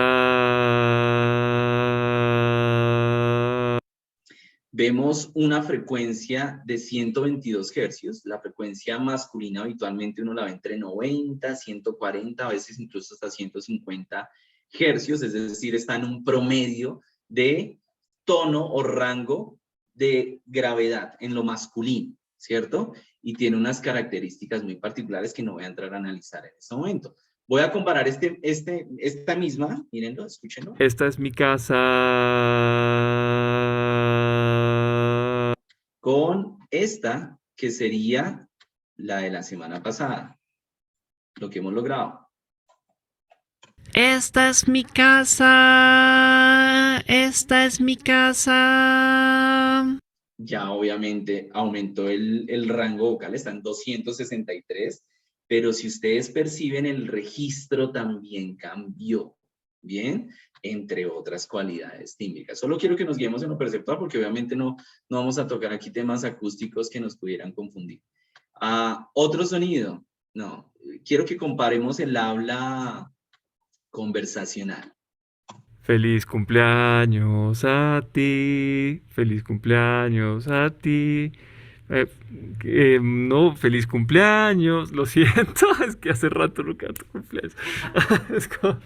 Vemos una frecuencia de 122 hercios. La frecuencia masculina habitualmente uno la ve entre 90, 140, a veces incluso hasta 150 hercios, es decir, está en un promedio de tono o rango de gravedad en lo masculino, ¿cierto? Y tiene unas características muy particulares que no voy a entrar a analizar en este momento. Voy a comparar esta misma, mírenlo, escúchenlo. Esta es mi casa. Con esta, que sería la de la semana pasada, lo que hemos logrado. Esta es mi casa. Esta es mi casa. Ya obviamente aumentó el rango vocal, está en 263, pero si ustedes perciben, el registro también cambió, ¿bien? Entre otras cualidades tímbricas. Solo quiero que nos guiemos en lo perceptual, porque obviamente no vamos a tocar aquí temas acústicos que nos pudieran confundir. Otro sonido, no, quiero que comparemos el habla conversacional. Feliz cumpleaños a ti. Feliz cumpleaños a ti. No, feliz cumpleaños. Lo siento, es que hace rato no canto cumpleaños. Es como,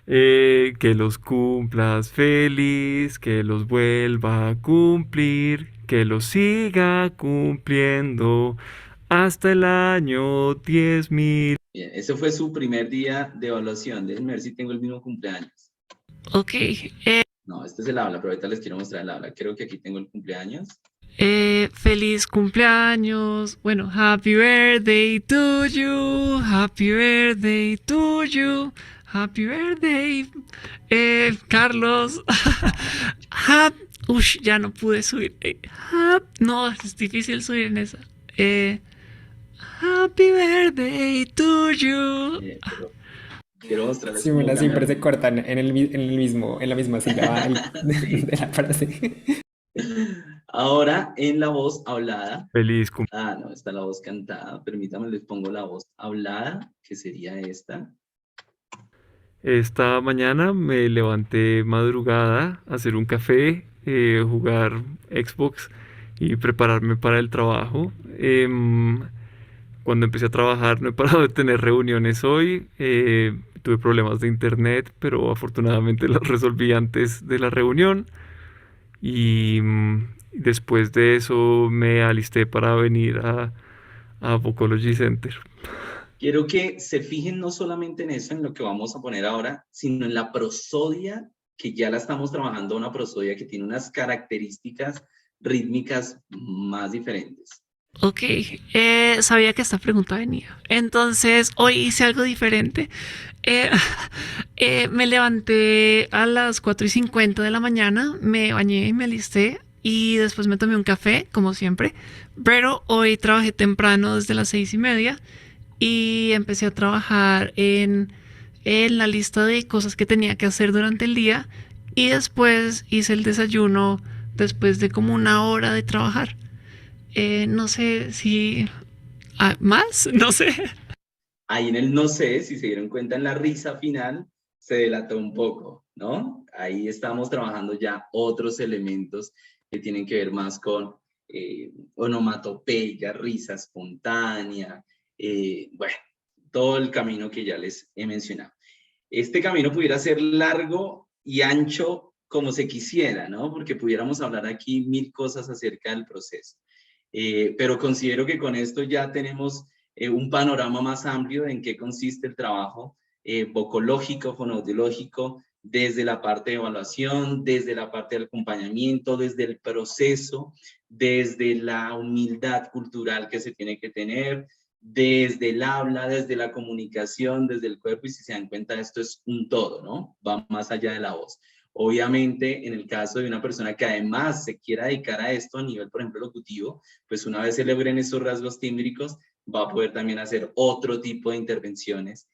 que los cumplas feliz, que los vuelva a cumplir, que los siga cumpliendo hasta el año 10.000. Bien, ese fue su primer día de evaluación. Déjenme ver si tengo el mismo cumpleaños. Ok. No, este es el habla, pero ahorita les quiero mostrar el habla. Creo que aquí tengo el cumpleaños. Feliz cumpleaños. Bueno, happy birthday to you. Happy birthday to you. Happy birthday. Carlos. Ush, ya no pude subir. No, es difícil subir en esa. Happy birthday to you. Pero quiero mostrarles. Simona siempre se cortan en la misma sílaba de la frase. Ahora en la voz hablada. Feliz No, está la voz cantada. Permítame, les pongo la voz hablada, que sería esta. Esta mañana me levanté madrugada a hacer un café, jugar Xbox y prepararme para el trabajo. Cuando empecé a trabajar no he parado de tener reuniones hoy. Tuve problemas de internet, pero afortunadamente los resolví antes de la reunión. Y después de eso me alisté para venir a Vocology Center. Quiero que se fijen no solamente en eso, en lo que vamos a poner ahora, sino en la prosodia, que ya la estamos trabajando, una prosodia que tiene unas características rítmicas más diferentes. Ok, sabía que esta pregunta venía. Entonces, hoy hice algo diferente. Eh, me levanté a las 4:50 de la mañana, me bañé y me alisté y después me tomé un café, como siempre. Pero hoy trabajé temprano desde las 6:30 y empecé a trabajar en la lista de cosas que tenía que hacer durante el día y después hice el desayuno después de como una hora de trabajar. No sé si... ¿Más? No sé. Ahí en el no sé, si se dieron cuenta en la risa final, se delató un poco, ¿no? Ahí estamos trabajando ya otros elementos que tienen que ver más con onomatopeya, risa espontánea, bueno, todo el camino que ya les he mencionado. Este camino pudiera ser largo y ancho como se quisiera, ¿no? Porque pudiéramos hablar aquí 1000 cosas acerca del proceso. Pero considero que con esto ya tenemos un panorama más amplio de en qué consiste el trabajo vocológico, fonoaudiológico, desde la parte de evaluación, desde la parte del acompañamiento, desde el proceso, desde la humildad cultural que se tiene que tener, desde el habla, desde la comunicación, desde el cuerpo, y si se dan cuenta, esto es un todo, ¿no? Va más allá de la voz. Obviamente, en el caso de una persona que además se quiera dedicar a esto a nivel, por ejemplo, locutivo, pues una vez se logren esos rasgos tímbricos, va a poder también hacer otro tipo de intervenciones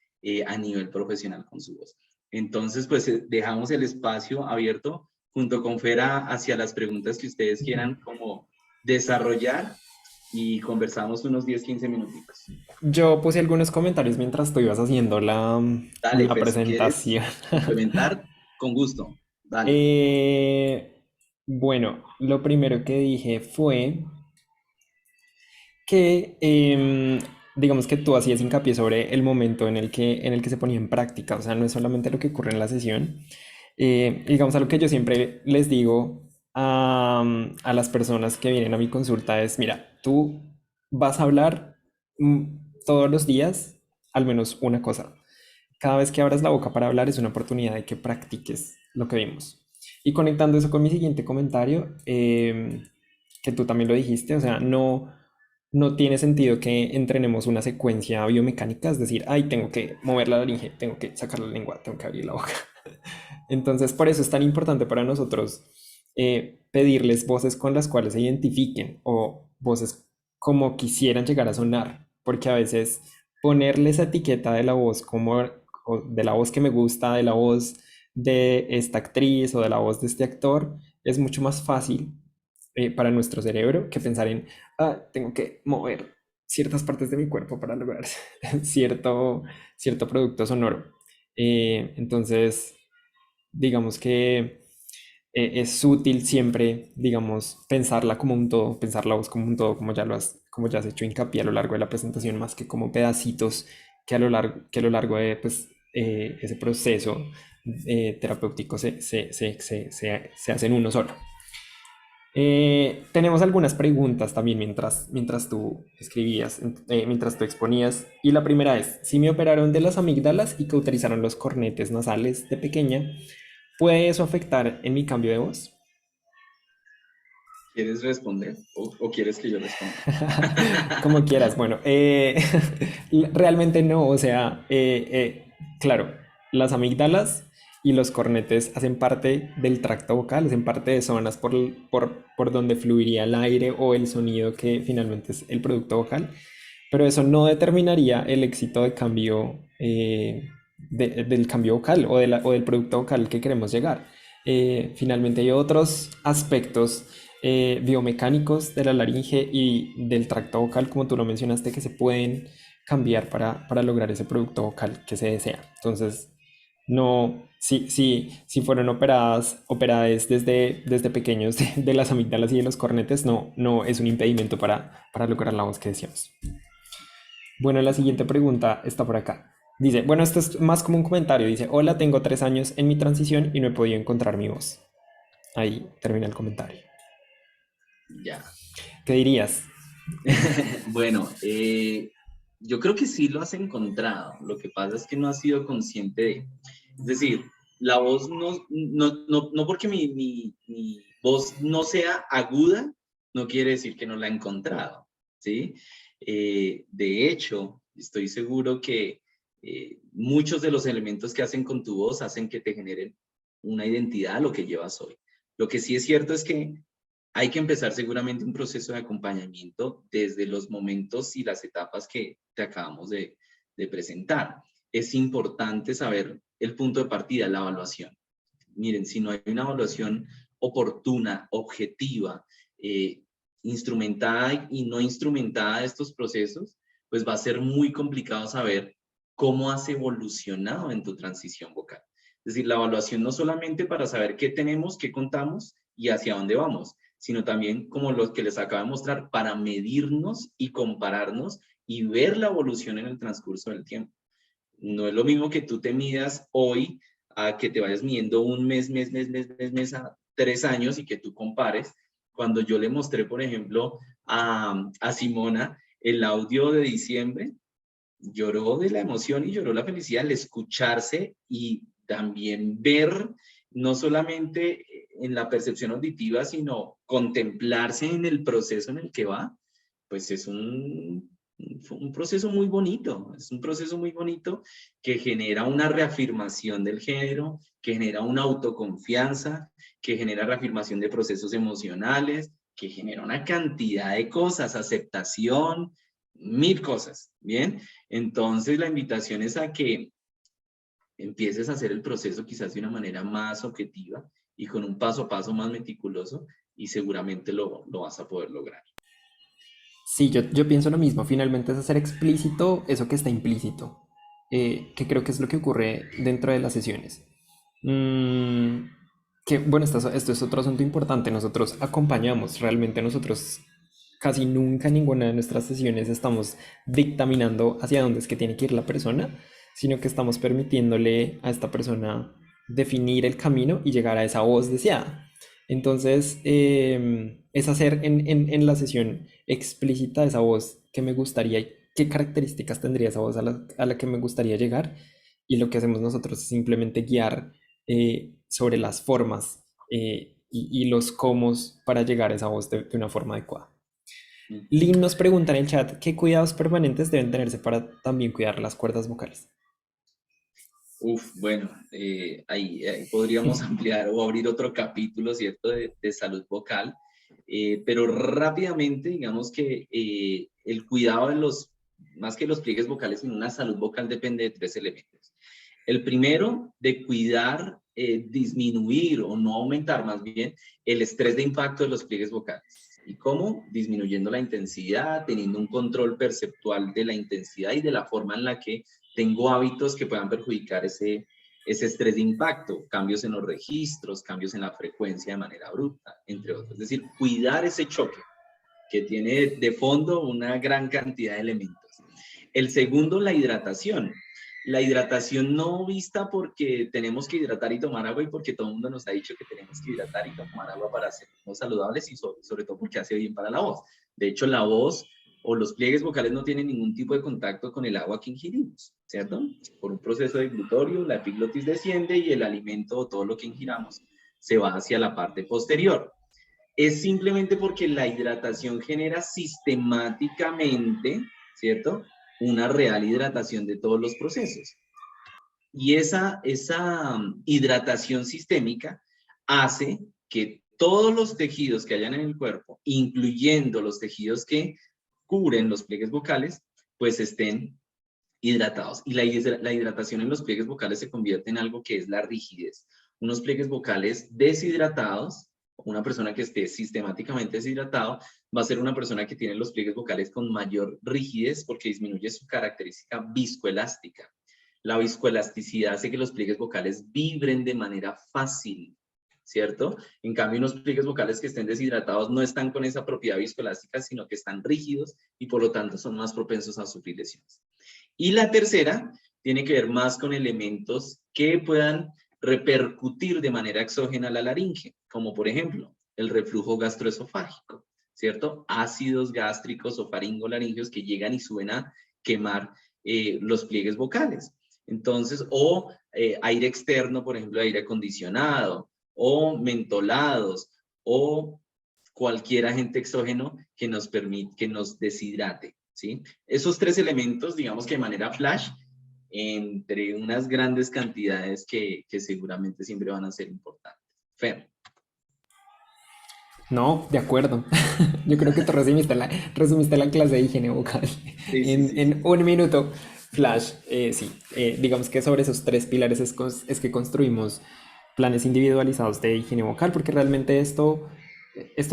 a nivel profesional con su voz. Entonces, pues dejamos el espacio abierto junto con Fera hacia las preguntas que ustedes quieran como desarrollar y conversamos unos 10-15 minutitos. Yo puse algunos comentarios mientras tú ibas haciendo Dale, la Fer, si quieres presentación. complementar, con gusto. Dale. Bueno, lo primero que dije fue que, digamos que tú hacías hincapié sobre el momento en el que se ponía en práctica, o sea, no es solamente lo que ocurre en la sesión. Digamos, algo que yo siempre les digo a las personas que vienen a mi consulta es, mira, tú vas a hablar todos los días al menos una cosa. Cada vez que abras la boca para hablar es una oportunidad de que practiques lo que vimos. Y conectando eso con mi siguiente comentario, que tú también lo dijiste, o sea, no tiene sentido que entrenemos una secuencia biomecánica, es decir, ay, tengo que mover la laringe, tengo que sacar la lengua, tengo que abrir la boca. Entonces, por eso es tan importante para nosotros pedirles voces con las cuales se identifiquen o voces como quisieran llegar a sonar, porque a veces ponerle esa etiqueta de la voz como o de la voz que me gusta, de la voz de esta actriz o de la voz de este actor, es mucho más fácil para nuestro cerebro que pensar en, tengo que mover ciertas partes de mi cuerpo para lograr cierto producto sonoro. Entonces, digamos que es útil siempre, digamos, pensarla como un todo, pensar la voz como un todo, como ya has hecho hincapié a lo largo de la presentación, más que como pedacitos que a lo largo de pues, ese proceso terapéutico se hacen uno solo. Tenemos algunas preguntas también mientras tú escribías, mientras tú exponías. Y la primera es, si me operaron de las amígdalas y que utilizaron los cornetes nasales de pequeña, ¿puede eso afectar en mi cambio de voz? ¿Quieres responder o quieres que yo responda? Como quieras. Bueno, realmente no. O sea, claro, las amígdalas y los cornetes hacen parte del tracto vocal, hacen parte de zonas por donde fluiría el aire o el sonido que finalmente es el producto vocal, pero eso no determinaría el éxito de cambio del cambio vocal o del producto vocal que queremos llegar. Finalmente hay otros aspectos biomecánicos de la laringe y del tracto vocal, como tú lo mencionaste, que se pueden cambiar para lograr ese producto vocal que se desea. Entonces, no, si fueron operadas desde pequeños de las amígdalas y de los cornetes, no es un impedimento para lograr la voz que deseamos. Bueno, la siguiente pregunta está por acá. Dice, bueno, esto es más como un comentario. Dice, hola, tengo 3 años en mi transición y no he podido encontrar mi voz. Ahí termina el comentario. Ya. ¿Qué dirías? Bueno, yo creo que sí lo has encontrado. Lo que pasa es que no has sido consciente de. Es decir, la voz no porque mi voz no sea aguda, no quiere decir que no la he encontrado, ¿sí? De hecho, estoy seguro que muchos de los elementos que hacen con tu voz hacen que te generen una identidad a lo que llevas hoy. Lo que sí es cierto es que hay que empezar seguramente un proceso de acompañamiento desde los momentos y las etapas que te acabamos de presentar. Es importante saber el punto de partida, la evaluación. Miren, si no hay una evaluación oportuna, objetiva, instrumentada y no instrumentada de estos procesos, pues va a ser muy complicado saber cómo has evolucionado en tu transición vocal. Es decir, la evaluación no solamente para saber qué tenemos, qué contamos y hacia dónde vamos, sino también como los que les acabo de mostrar, para medirnos y compararnos y ver la evolución en el transcurso del tiempo. No es lo mismo que tú te midas hoy a que te vayas midiendo un mes a 3 años y que tú compares. Cuando yo le mostré, por ejemplo, a Simona el audio de diciembre, lloró de la emoción y lloró la felicidad al escucharse y también ver, no solamente en la percepción auditiva, sino contemplarse en el proceso en el que va, pues es un proceso muy bonito, es un proceso muy bonito que genera una reafirmación del género, que genera una autoconfianza, que genera reafirmación de procesos emocionales, que genera una cantidad de cosas, aceptación, 1000 cosas, ¿bien? Entonces la invitación es a que empieces a hacer el proceso quizás de una manera más objetiva y con un paso a paso más meticuloso y seguramente lo vas a poder lograr. Sí, yo pienso lo mismo. Finalmente es hacer explícito eso que está implícito, que creo que es lo que ocurre dentro de las sesiones. Que bueno, esto es otro asunto importante. Nosotros acompañamos, realmente nosotros casi nunca en ninguna de nuestras sesiones estamos dictaminando hacia dónde es que tiene que ir la persona, sino que estamos permitiéndole a esta persona definir el camino y llegar a esa voz deseada. Entonces, es hacer en la sesión explícita esa voz que me gustaría, qué características tendría esa voz a la que me gustaría llegar. Y lo que hacemos nosotros es simplemente guiar sobre las formas y los cómo para llegar a esa voz de una forma adecuada. Lynn nos pregunta en el chat, ¿qué cuidados permanentes deben tenerse para también cuidar las cuerdas vocales? Bueno, ahí podríamos ampliar o abrir otro capítulo, ¿cierto?, de salud vocal, pero rápidamente, digamos que el cuidado de más que los pliegues vocales, en una salud vocal depende de 3 elementos. El primero, de cuidar, disminuir o no aumentar más bien el estrés de impacto de los pliegues vocales. ¿Y cómo? Disminuyendo la intensidad, teniendo un control perceptual de la intensidad y de la forma en la que tengo hábitos que puedan perjudicar ese estrés de impacto, cambios en los registros, cambios en la frecuencia de manera abrupta, entre otros. Es decir, cuidar ese choque que tiene de fondo una gran cantidad de elementos. El segundo, la hidratación. La hidratación no vista porque tenemos que hidratar y tomar agua y porque todo el mundo nos ha dicho que tenemos que hidratar y tomar agua para sernos saludables y sobre todo porque hace bien para la voz. De hecho, la voz o los pliegues vocales no tienen ningún tipo de contacto con el agua que ingerimos, ¿cierto? Por un proceso de glutorio, la epiglotis desciende y el alimento o todo lo que ingiramos se va hacia la parte posterior. Es simplemente porque la hidratación genera sistemáticamente, ¿cierto?, una real hidratación de todos los procesos. Y esa hidratación sistémica hace que todos los tejidos que hayan en el cuerpo, incluyendo los tejidos que cubren los pliegues vocales, pues estén hidratados. Y la hidratación en los pliegues vocales se convierte en algo que es la rigidez. Unos pliegues vocales deshidratados una persona que esté sistemáticamente deshidratado va a ser una persona que tiene los pliegues vocales con mayor rigidez porque disminuye su característica viscoelástica. La viscoelasticidad hace que los pliegues vocales vibren de manera fácil, ¿cierto? En cambio, unos pliegues vocales que estén deshidratados no están con esa propiedad viscoelástica, sino que están rígidos y por lo tanto son más propensos a sufrir lesiones. Y la tercera tiene que ver más con elementos que puedan repercutir de manera exógena a la laringe, como por ejemplo el reflujo gastroesofágico, ¿cierto? Ácidos gástricos o faringolaringeos que llegan y suben a quemar los pliegues vocales. Entonces, o aire externo, por ejemplo, aire acondicionado, o mentolados, o cualquier agente exógeno que nos permite, que nos deshidrate, ¿sí? Esos tres elementos, digamos que de manera flash, entre unas grandes cantidades que seguramente siempre van a ser importantes. Fer. No, de acuerdo. Yo creo que tú resumiste la clase de higiene vocal en un minuto. Flash, sí. Digamos que sobre esos tres pilares es que construimos planes individualizados de higiene vocal, porque realmente esto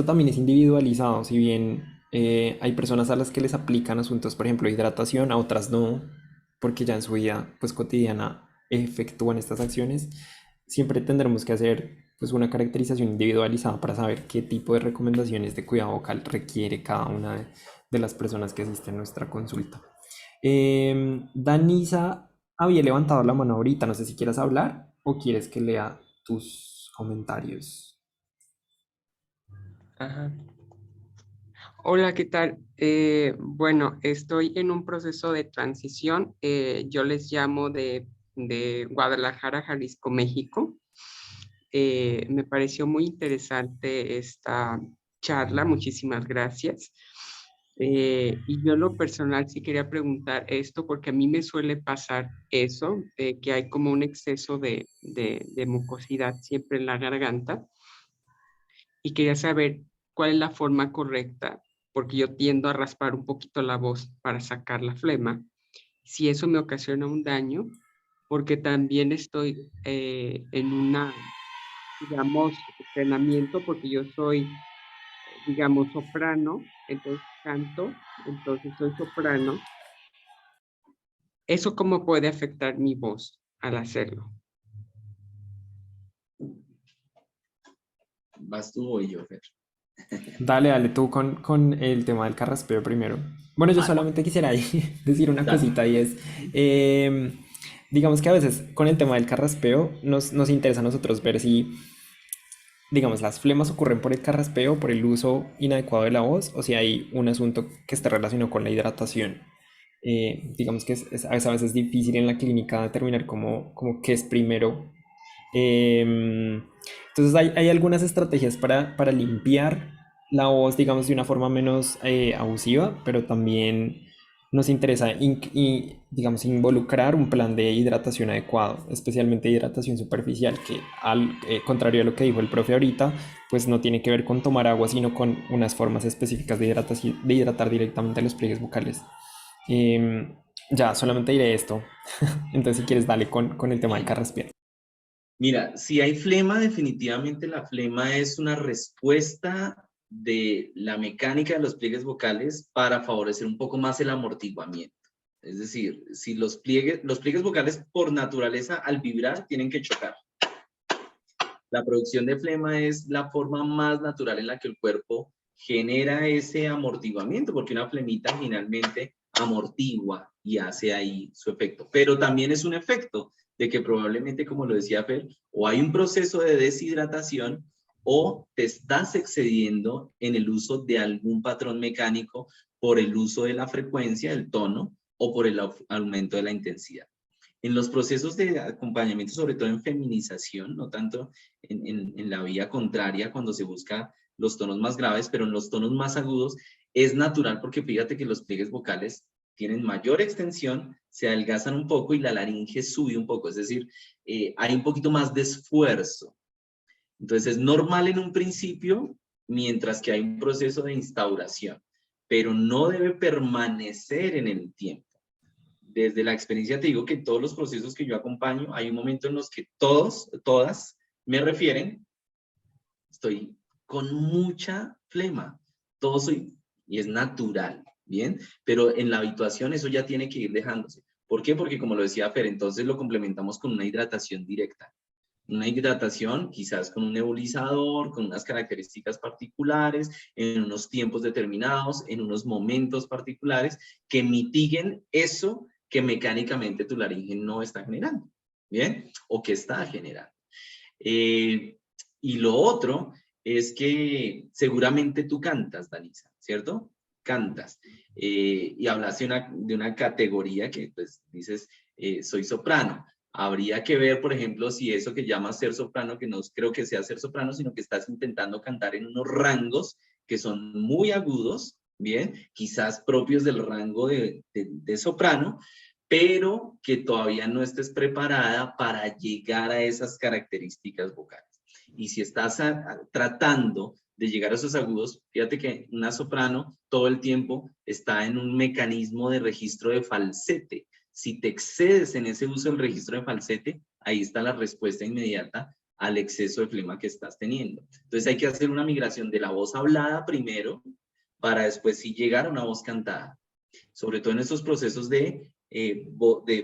también es individualizado. Si bien hay personas a las que les aplican asuntos, por ejemplo, hidratación, a otras no, porque ya en su vida pues, cotidiana efectúan estas acciones, siempre tendremos que hacer pues, una caracterización individualizada para saber qué tipo de recomendaciones de cuidado vocal requiere cada una de las personas que asisten a nuestra consulta. Danisa había levantado la mano ahorita, no sé si quieres hablar o quieres que lea tus comentarios. Ajá. Hola, ¿qué tal? Bueno, estoy en un proceso de transición. Yo les llamo de Guadalajara, Jalisco, México. Me pareció muy interesante esta charla. Muchísimas gracias. Y yo en lo personal sí quería preguntar esto porque a mí me suele pasar eso, que hay como un exceso de mucosidad siempre en la garganta. Y quería saber cuál es la forma correcta, porque yo tiendo a raspar un poquito la voz para sacar la flema, si eso me ocasiona un daño, porque también estoy en una, digamos, entrenamiento, porque yo soy, digamos, soprano, entonces canto, entonces soy soprano. ¿Eso cómo puede afectar mi voz al hacerlo? Vas tú o yo, Fer. Dale tú con el tema del carraspeo primero. Bueno, yo solamente quisiera ahí decir una cosita y es, digamos que a veces con el tema del carraspeo nos interesa a nosotros ver si, digamos, las flemas ocurren por el carraspeo, por el uso inadecuado de la voz, o si hay un asunto que esté relacionado con la hidratación. Digamos que a veces es difícil en la clínica determinar como qué es primero. Entonces hay algunas estrategias para limpiar la voz, digamos, de una forma menos abusiva, pero también nos interesa, digamos, involucrar un plan de hidratación adecuado, especialmente hidratación superficial, que al contrario a lo que dijo el profe ahorita, pues no tiene que ver con tomar agua, sino con unas formas específicas de hidratar directamente los pliegues vocales. Ya, solamente diré esto. Entonces, si quieres, dale con el tema del carraspeo. Mira, si hay flema, definitivamente la flema es una respuesta de la mecánica de los pliegues vocales para favorecer un poco más el amortiguamiento. Es decir, si los pliegues vocales por naturaleza al vibrar tienen que chocar. La producción de flema es la forma más natural en la que el cuerpo genera ese amortiguamiento, porque una flemita finalmente amortigua y hace ahí su efecto. Pero también es un efecto de que probablemente, como lo decía Fer, o hay un proceso de deshidratación o te estás excediendo en el uso de algún patrón mecánico por el uso de la frecuencia, el tono, o por el aumento de la intensidad. En los procesos de acompañamiento, sobre todo en feminización, no tanto en la vía contraria, cuando se busca los tonos más graves, pero en los tonos más agudos, es natural porque fíjate que los pliegues vocales tienen mayor extensión, se adelgazan un poco y la laringe sube un poco, es decir, hay un poquito más de esfuerzo. Entonces es normal en un principio, mientras que hay un proceso de instauración, pero no debe permanecer en el tiempo. Desde la experiencia te digo que en todos los procesos que yo acompaño, hay un momento en los que todas me refieren, estoy con mucha flema. Todo soy, y es natural, ¿bien? Pero en la habituación eso ya tiene que ir dejándose. ¿Por qué? Porque como lo decía Fer, entonces lo complementamos con una hidratación directa. Una hidratación quizás con un nebulizador, con unas características particulares, en unos tiempos determinados, en unos momentos particulares, que mitiguen eso que mecánicamente tu laringe no está generando, ¿bien? O que está generando. Y lo otro es que seguramente tú cantas, Danisa, ¿cierto? Cantas. Y hablaste de una categoría que pues dices, soy soprano. Habría que ver, por ejemplo, si eso que llamas ser soprano, que no creo que sea ser soprano, sino que estás intentando cantar en unos rangos que son muy agudos, ¿bien? Quizás propios del rango de soprano, pero que todavía no estés preparada para llegar a esas características vocales. Y si estás tratando de llegar a esos agudos, fíjate que una soprano todo el tiempo está en un mecanismo de registro de falsete. Si te excedes en ese uso del registro de falsete, ahí está la respuesta inmediata al exceso de flema que estás teniendo. Entonces hay que hacer una migración de la voz hablada primero para después sí llegar a una voz cantada. Sobre todo en estos procesos de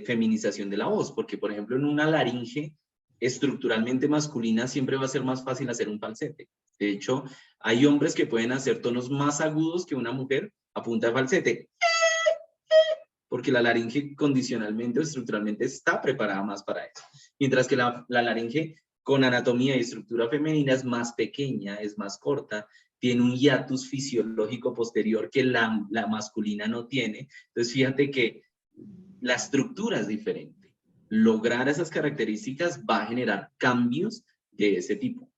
feminización de la voz, porque por ejemplo en una laringe estructuralmente masculina siempre va a ser más fácil hacer un falsete. De hecho, hay hombres que pueden hacer tonos más agudos que una mujer a punta de falsete, porque la laringe condicionalmente o estructuralmente está preparada más para eso. Mientras que la laringe con anatomía y estructura femenina es más pequeña, es más corta, tiene un hiatus fisiológico posterior que la masculina no tiene. Entonces, fíjate que la estructura es diferente. Lograr esas características va a generar cambios de ese tipo.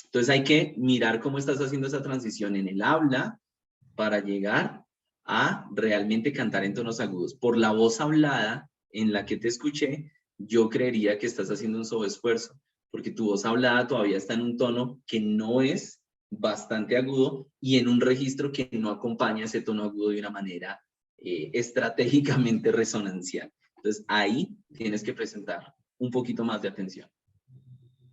Entonces, hay que mirar cómo estás haciendo esa transición en el habla para llegar a realmente cantar en tonos agudos. Por la voz hablada en la que te escuché, yo creería que estás haciendo un sobreesfuerzo, porque tu voz hablada todavía está en un tono que no es bastante agudo y en un registro que no acompaña ese tono agudo de una manera estratégicamente resonancial. Entonces ahí tienes que presentar un poquito más de atención.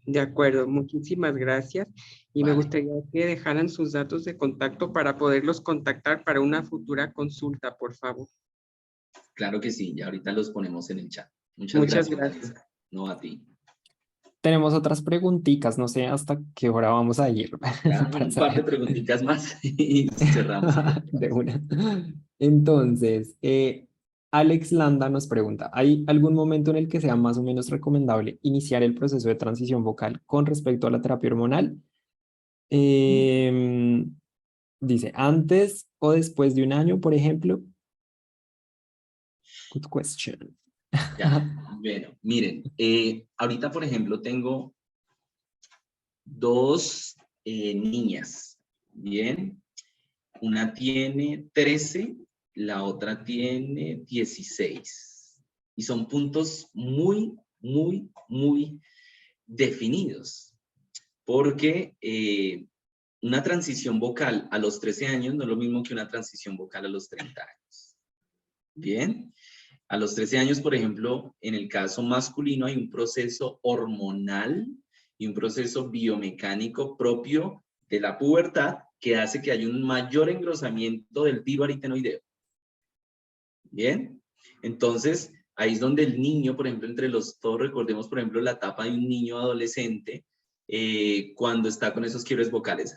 De acuerdo, muchísimas gracias. Y Vale. me gustaría que dejaran sus datos de contacto para poderlos contactar para una futura consulta, por favor. Claro que sí, ya ahorita los ponemos en el chat. Muchas gracias. No, a ti. Tenemos otras preguntitas, no sé hasta qué hora vamos a ir. Ya, para un par de saber. preguntitas más y cerramos. De una. Entonces, Alex Landa nos pregunta, ¿hay algún momento en el que sea más o menos recomendable iniciar el proceso de transición vocal con respecto a la terapia hormonal? Dice, ¿antes o después de un año, por ejemplo? Good question. Ya, bueno, miren, ahorita, por ejemplo, tengo dos niñas, ¿bien? Una tiene 13, la otra tiene 16. Y son puntos muy, muy, muy definidos. Porque una transición vocal a los 13 años no es lo mismo que una transición vocal a los 30 años. ¿Bien? A los 13 años, por ejemplo, en el caso masculino hay un proceso hormonal y un proceso biomecánico propio de la pubertad que hace que haya un mayor engrosamiento del tiro aritenoideo. ¿Bien? Entonces, ahí es donde el niño, por ejemplo, todos recordemos, por ejemplo, la etapa de un niño adolescente cuando está con esos quiebres vocales,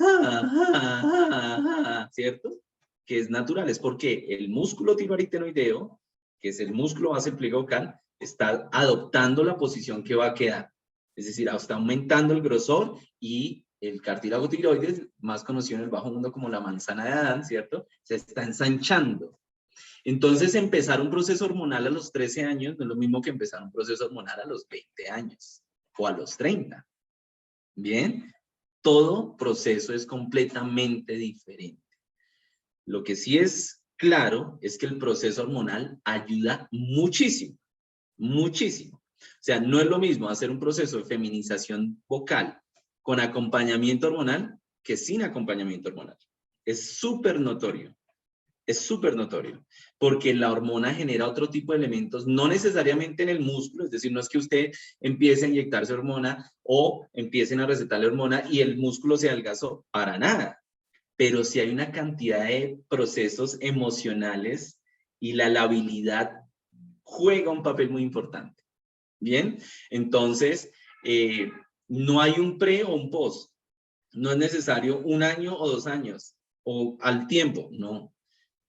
¿cierto? Que es natural, es porque el músculo tiroaritenoideo, que es el músculo base del pliegue vocal, está adoptando la posición que va a quedar. Es decir, está aumentando el grosor y el cartílago tiroides, más conocido en el bajo mundo como la manzana de Adán, ¿cierto? Se está ensanchando. Entonces, empezar un proceso hormonal a los 13 años no es lo mismo que empezar un proceso hormonal a los 20 años o a los 30. Bien, todo proceso es completamente diferente. Lo que sí es claro es que el proceso hormonal ayuda muchísimo, muchísimo. O sea, no es lo mismo hacer un proceso de feminización vocal con acompañamiento hormonal que sin acompañamiento hormonal. Es súper notorio. Es súper notorio, porque la hormona genera otro tipo de elementos, no necesariamente en el músculo, es decir, no es que usted empiece a inyectarse hormona o empiecen a recetarle hormona y el músculo se adelgazó, para nada. Pero sí hay una cantidad de procesos emocionales y la labilidad juega un papel muy importante. Bien, entonces, no hay un pre o un post. No es necesario 1 año o 2 años, o al tiempo, no.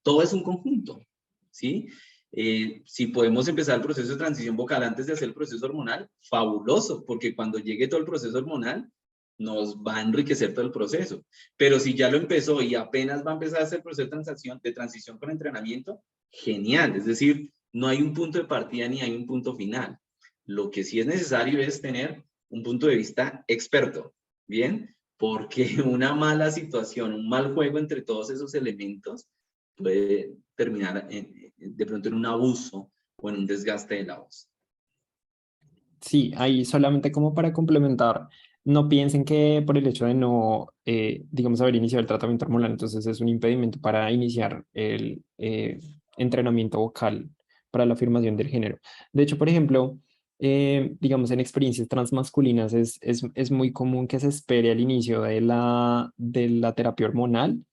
Todo es un conjunto, ¿sí? Si podemos empezar el proceso de transición vocal antes de hacer el proceso hormonal, fabuloso, porque cuando llegue todo el proceso hormonal, nos va a enriquecer todo el proceso. Pero si ya lo empezó y apenas va a empezar a hacer el proceso de transición con entrenamiento, genial. Es decir, no hay un punto de partida ni hay un punto final. Lo que sí es necesario es tener un punto de vista experto, ¿bien? Porque una mala situación, un mal juego entre todos esos elementos puede terminar de pronto en un abuso o en un desgaste de la voz. Sí, ahí solamente como para complementar, no piensen que por el hecho de no, digamos, haber iniciado el tratamiento hormonal, entonces es un impedimento para iniciar el entrenamiento vocal para la afirmación del género. De hecho, por ejemplo, digamos, en experiencias transmasculinas es muy común que se espere al inicio de la terapia hormonal,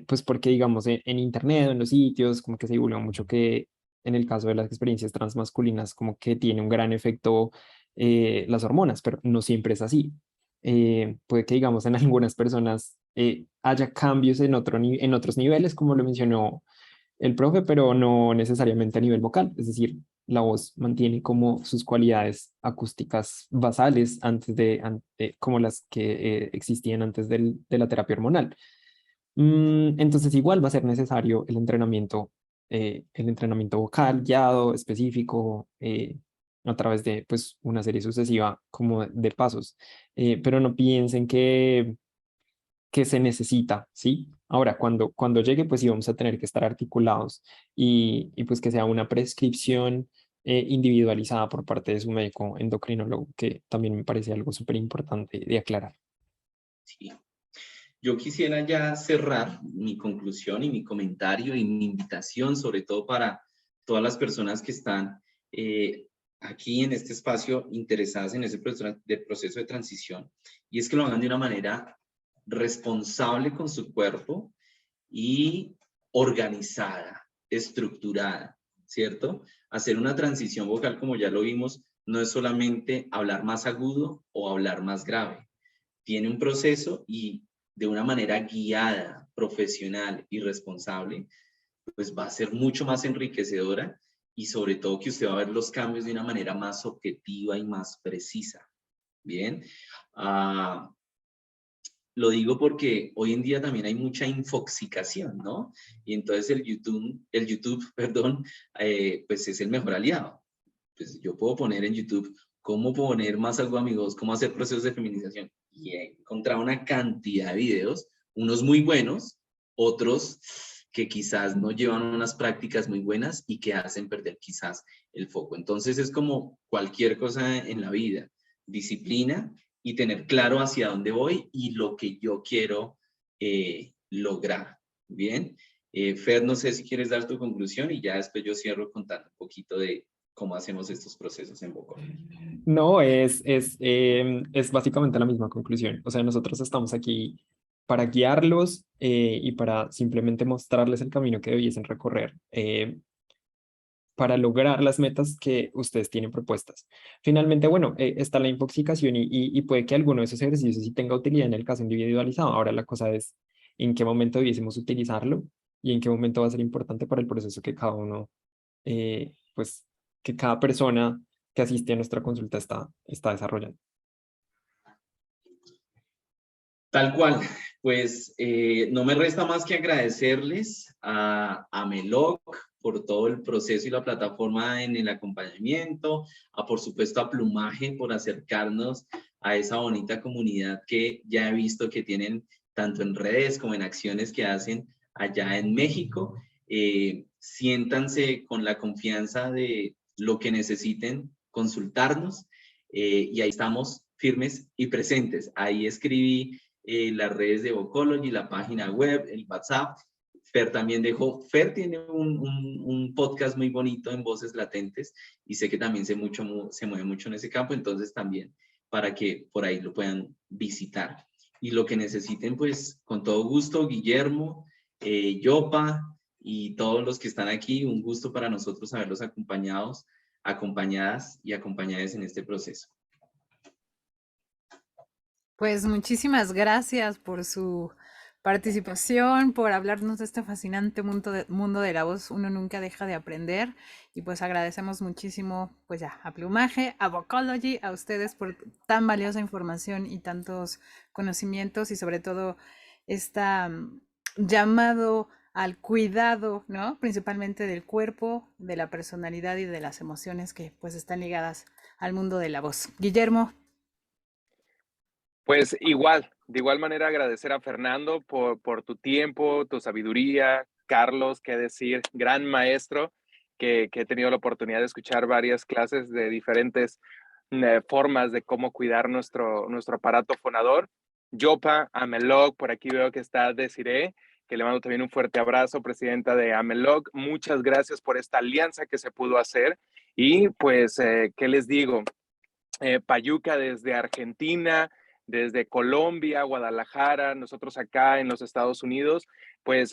pues porque, digamos, en internet o en los sitios, como que se divulga mucho que en el caso de las experiencias transmasculinas, como que tiene un gran efecto las hormonas, pero no siempre es así. Puede que, digamos, en algunas personas haya cambios en en otros niveles, como lo mencionó el profe, pero no necesariamente a nivel vocal. Es decir, la voz mantiene como sus cualidades acústicas basales como las que existían antes de la terapia hormonal. Entonces igual va a ser necesario el entrenamiento vocal guiado, específico, a través de pues, una serie sucesiva como de pasos. Pero no piensen que se necesita, ¿sí? Ahora, cuando llegue, pues sí vamos a tener que estar articulados y pues que sea una prescripción individualizada por parte de su médico endocrinólogo, que también me parece algo súper importante de aclarar. Sí. Yo quisiera ya cerrar mi conclusión y mi comentario y mi invitación, sobre todo para todas las personas que están aquí en este espacio interesadas en ese proceso de transición, y es que lo hagan de una manera responsable con su cuerpo y organizada, estructurada, ¿cierto? Hacer una transición vocal, como ya lo vimos, no es solamente hablar más agudo o hablar más grave. Tiene un proceso y de una manera guiada, profesional y responsable, pues va a ser mucho más enriquecedora y sobre todo que usted va a ver los cambios de una manera más objetiva y más precisa. Bien. Lo digo porque hoy en día también hay mucha infoxicación, ¿no? Y entonces el YouTube, perdón, pues es el mejor aliado. Pues yo puedo poner en YouTube cómo poner más algo a mi voz, cómo hacer procesos de feminización. Y he encontrado una cantidad de videos, unos muy buenos, otros que quizás no llevan unas prácticas muy buenas y que hacen perder quizás el foco. Entonces es como cualquier cosa en la vida, disciplina y tener claro hacia dónde voy y lo que yo quiero lograr. Bien, Fer, no sé si quieres dar tu conclusión y ya después yo cierro contando un poquito de cómo hacemos estos procesos en Vocol. No, es básicamente la misma conclusión. O sea, nosotros estamos aquí para guiarlos y para simplemente mostrarles el camino que debiesen recorrer para lograr las metas que ustedes tienen propuestas. Finalmente, bueno, está la infoxicación y puede que alguno de esos ejercicios sí tenga utilidad en el caso individualizado. Ahora la cosa es en qué momento debiésemos utilizarlo y en qué momento va a ser importante para el proceso que cada uno, pues, que cada persona que asiste a nuestra consulta está desarrollando. Tal cual, pues no me resta más que agradecerles a Meloc por todo el proceso y la plataforma en el acompañamiento, por supuesto a Plumaje por acercarnos a esa bonita comunidad que ya he visto que tienen tanto en redes como en acciones que hacen allá en México. Siéntanse con la confianza de lo que necesiten consultarnos y ahí estamos firmes y presentes. Ahí escribí las redes de Vocology, la página web, el WhatsApp. Fer también dejó, Fer tiene un podcast muy bonito en Voces Latentes y sé que también se mueve mucho en ese campo, entonces también para que por ahí lo puedan visitar. Y lo que necesiten, pues con todo gusto, Guillermo, Yopa y todos los que están aquí, un gusto para nosotros haberlos acompañadas y acompañadas en este proceso. Pues muchísimas gracias por su participación, por hablarnos de este fascinante mundo de la voz. Uno nunca deja de aprender y pues agradecemos muchísimo pues ya a Plumaje, a Vocalogy, a ustedes por tan valiosa información y tantos conocimientos y sobre todo esta llamado al cuidado, ¿no? Principalmente del cuerpo, de la personalidad y de las emociones que pues están ligadas al mundo de la voz. Guillermo. Pues igual, de igual manera agradecer a Fernando por tu tiempo, tu sabiduría, Carlos, qué decir, gran maestro que he tenido la oportunidad de escuchar varias clases de diferentes formas de cómo cuidar nuestro aparato fonador. Yopa, Amelog, por aquí veo que está Desiree, que le mando también un fuerte abrazo, presidenta de Amelog. Muchas gracias por esta alianza que se pudo hacer. Y pues, ¿qué les digo? Payuca desde Argentina, desde Colombia, Guadalajara, nosotros acá en los Estados Unidos, pues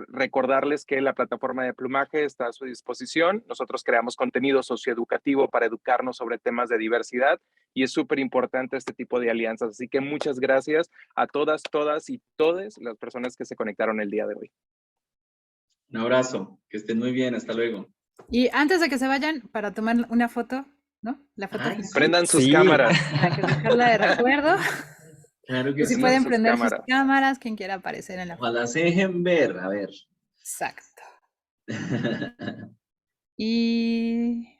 recordarles que la plataforma de Plumaje está a su disposición. Nosotros creamos contenido socioeducativo para educarnos sobre temas de diversidad y es súper importante este tipo de alianzas. Así que muchas gracias a todas y todes las personas que se conectaron el día de hoy. Un abrazo, que estén muy bien, hasta luego. Y antes de que se vayan, para tomar una foto, ¿no? La foto Ay, final. Prendan sus Sí. cámaras. Para que dejarla de recuerdo. Claro que Y si sí. pueden sus prender sus cámaras. cámaras, quien quiera aparecer en la foto. Ojalá se dejen ver, a ver. Exacto. Y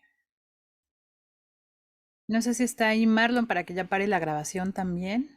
no sé si está ahí Marlon para que ya pare la grabación también.